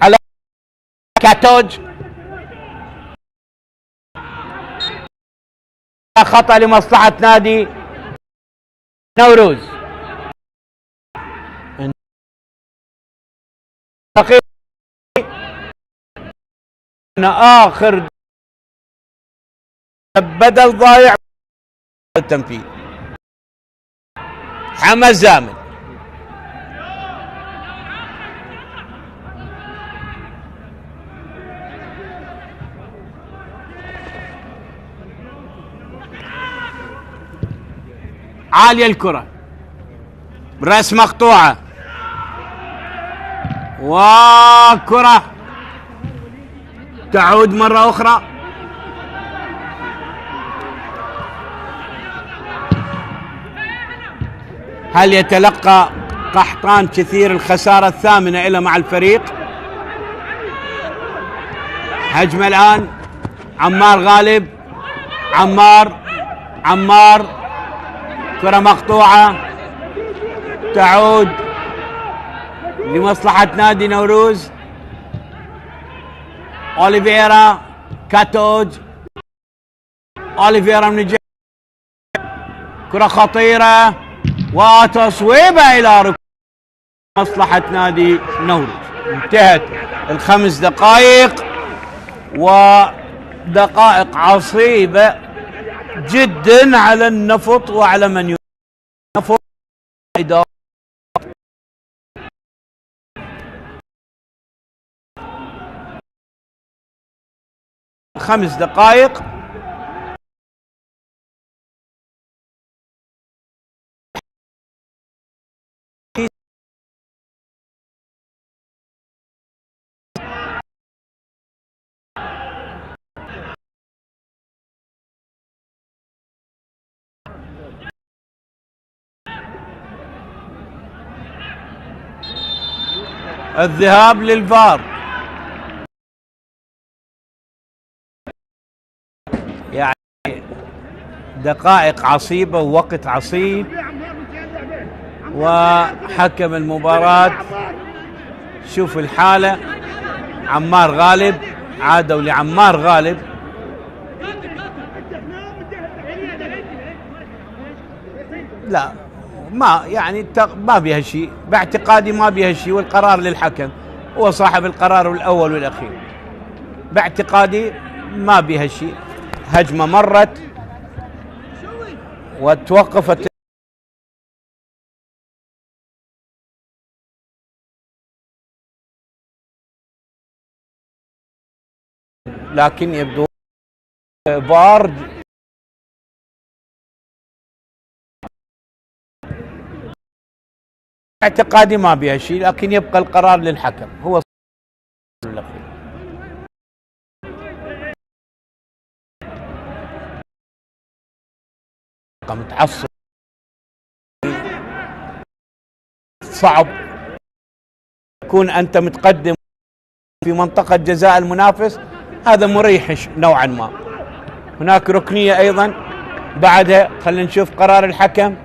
على كاتوج. خطأ لمصلحة نادي نوروز. آخر بدل ضايع التنفيذ. حمد زامل عالية الكرة برأس مقطوعة وكرة تعود مرة أخرى. هل يتلقى قحطان كثير الخسارة الثامنة إلى مع الفريق؟ هجمة الآن عمار غالب. عمار كرة مقطوعة تعود لمصلحة نادي نوروز. أوليفيرا كاتوج. أوليفيرا من الجهة. كرة خطيرة وتصويبة إلى ركن مصلحة نادي نوروز. انتهت الخمس دقائق ودقائق عصيبة جدا على النفط وعلى من النفط. 5 دقائق. الذهاب للفار. يعني دقائق عصيبة ووقت عصيب. وحكم المباراة شوف الحالة. عمار غالب عادوا لعمار غالب. لا ما يعني ما بيها شيء باعتقادي، ما بيها شيء، والقرار للحكم هو صاحب القرار الأول والأخير. باعتقادي ما بيها شيء. هجمة مرت وتوقفت لكن يبدو فار اعتقادي ما بها شيء، لكن يبقى القرار للحكم هو الأخير. متعصب صعب يكون أنت متقدم في منطقة جزاء المنافس، هذا مريح نوعا ما. هناك ركنية أيضا بعدها، خلينا نشوف قرار الحكم.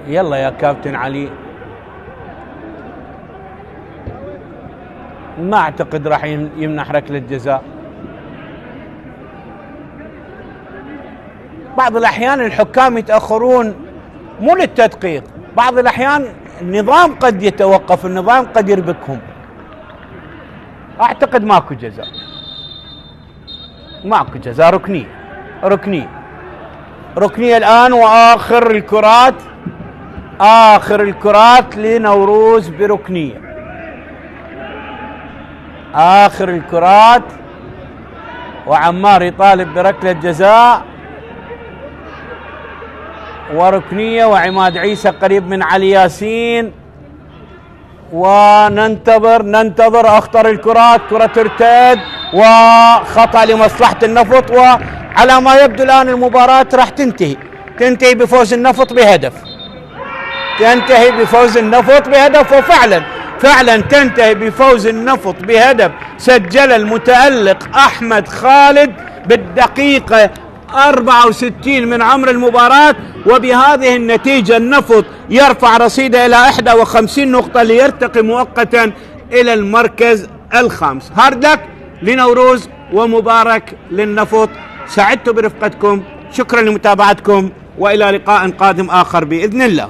يلا يا كابتن علي، ما اعتقد راح يمنح ركلة جزاء. بعض الأحيان الحكام يتأخرون مو للتدقيق، بعض الأحيان النظام قد يتوقف، النظام قد يربكهم. أعتقد ماكو جزاء، ماكو جزاء، ركنية الآن. وآخر الكرات، آخر الكرات لنوروز بركنية، آخر الكرات، وعمار يطالب بركلة جزاء وركنية، وعماد عيسى قريب من علي ياسين، وننتظر أخطر الكرات، كرة ترتد وخطأ لمصلحة النفط. وعلى ما يبدو الآن المباراة راح تنتهي بفوز النفط بهدف، تنتهي بفوز النفط بهدف، وفعلا تنتهي بفوز النفط بهدف سجل المتألق أحمد خالد بالدقيقة 64 من عمر المباراة. وبهذه النتيجة النفط يرفع رصيده إلى 51 نقطة ليرتقي مؤقتا إلى المركز الخامس. هارد لك لنوروز ومبارك للنفط. سعدت برفقتكم، شكرا لمتابعتكم، وإلى لقاء قادم آخر بإذن الله.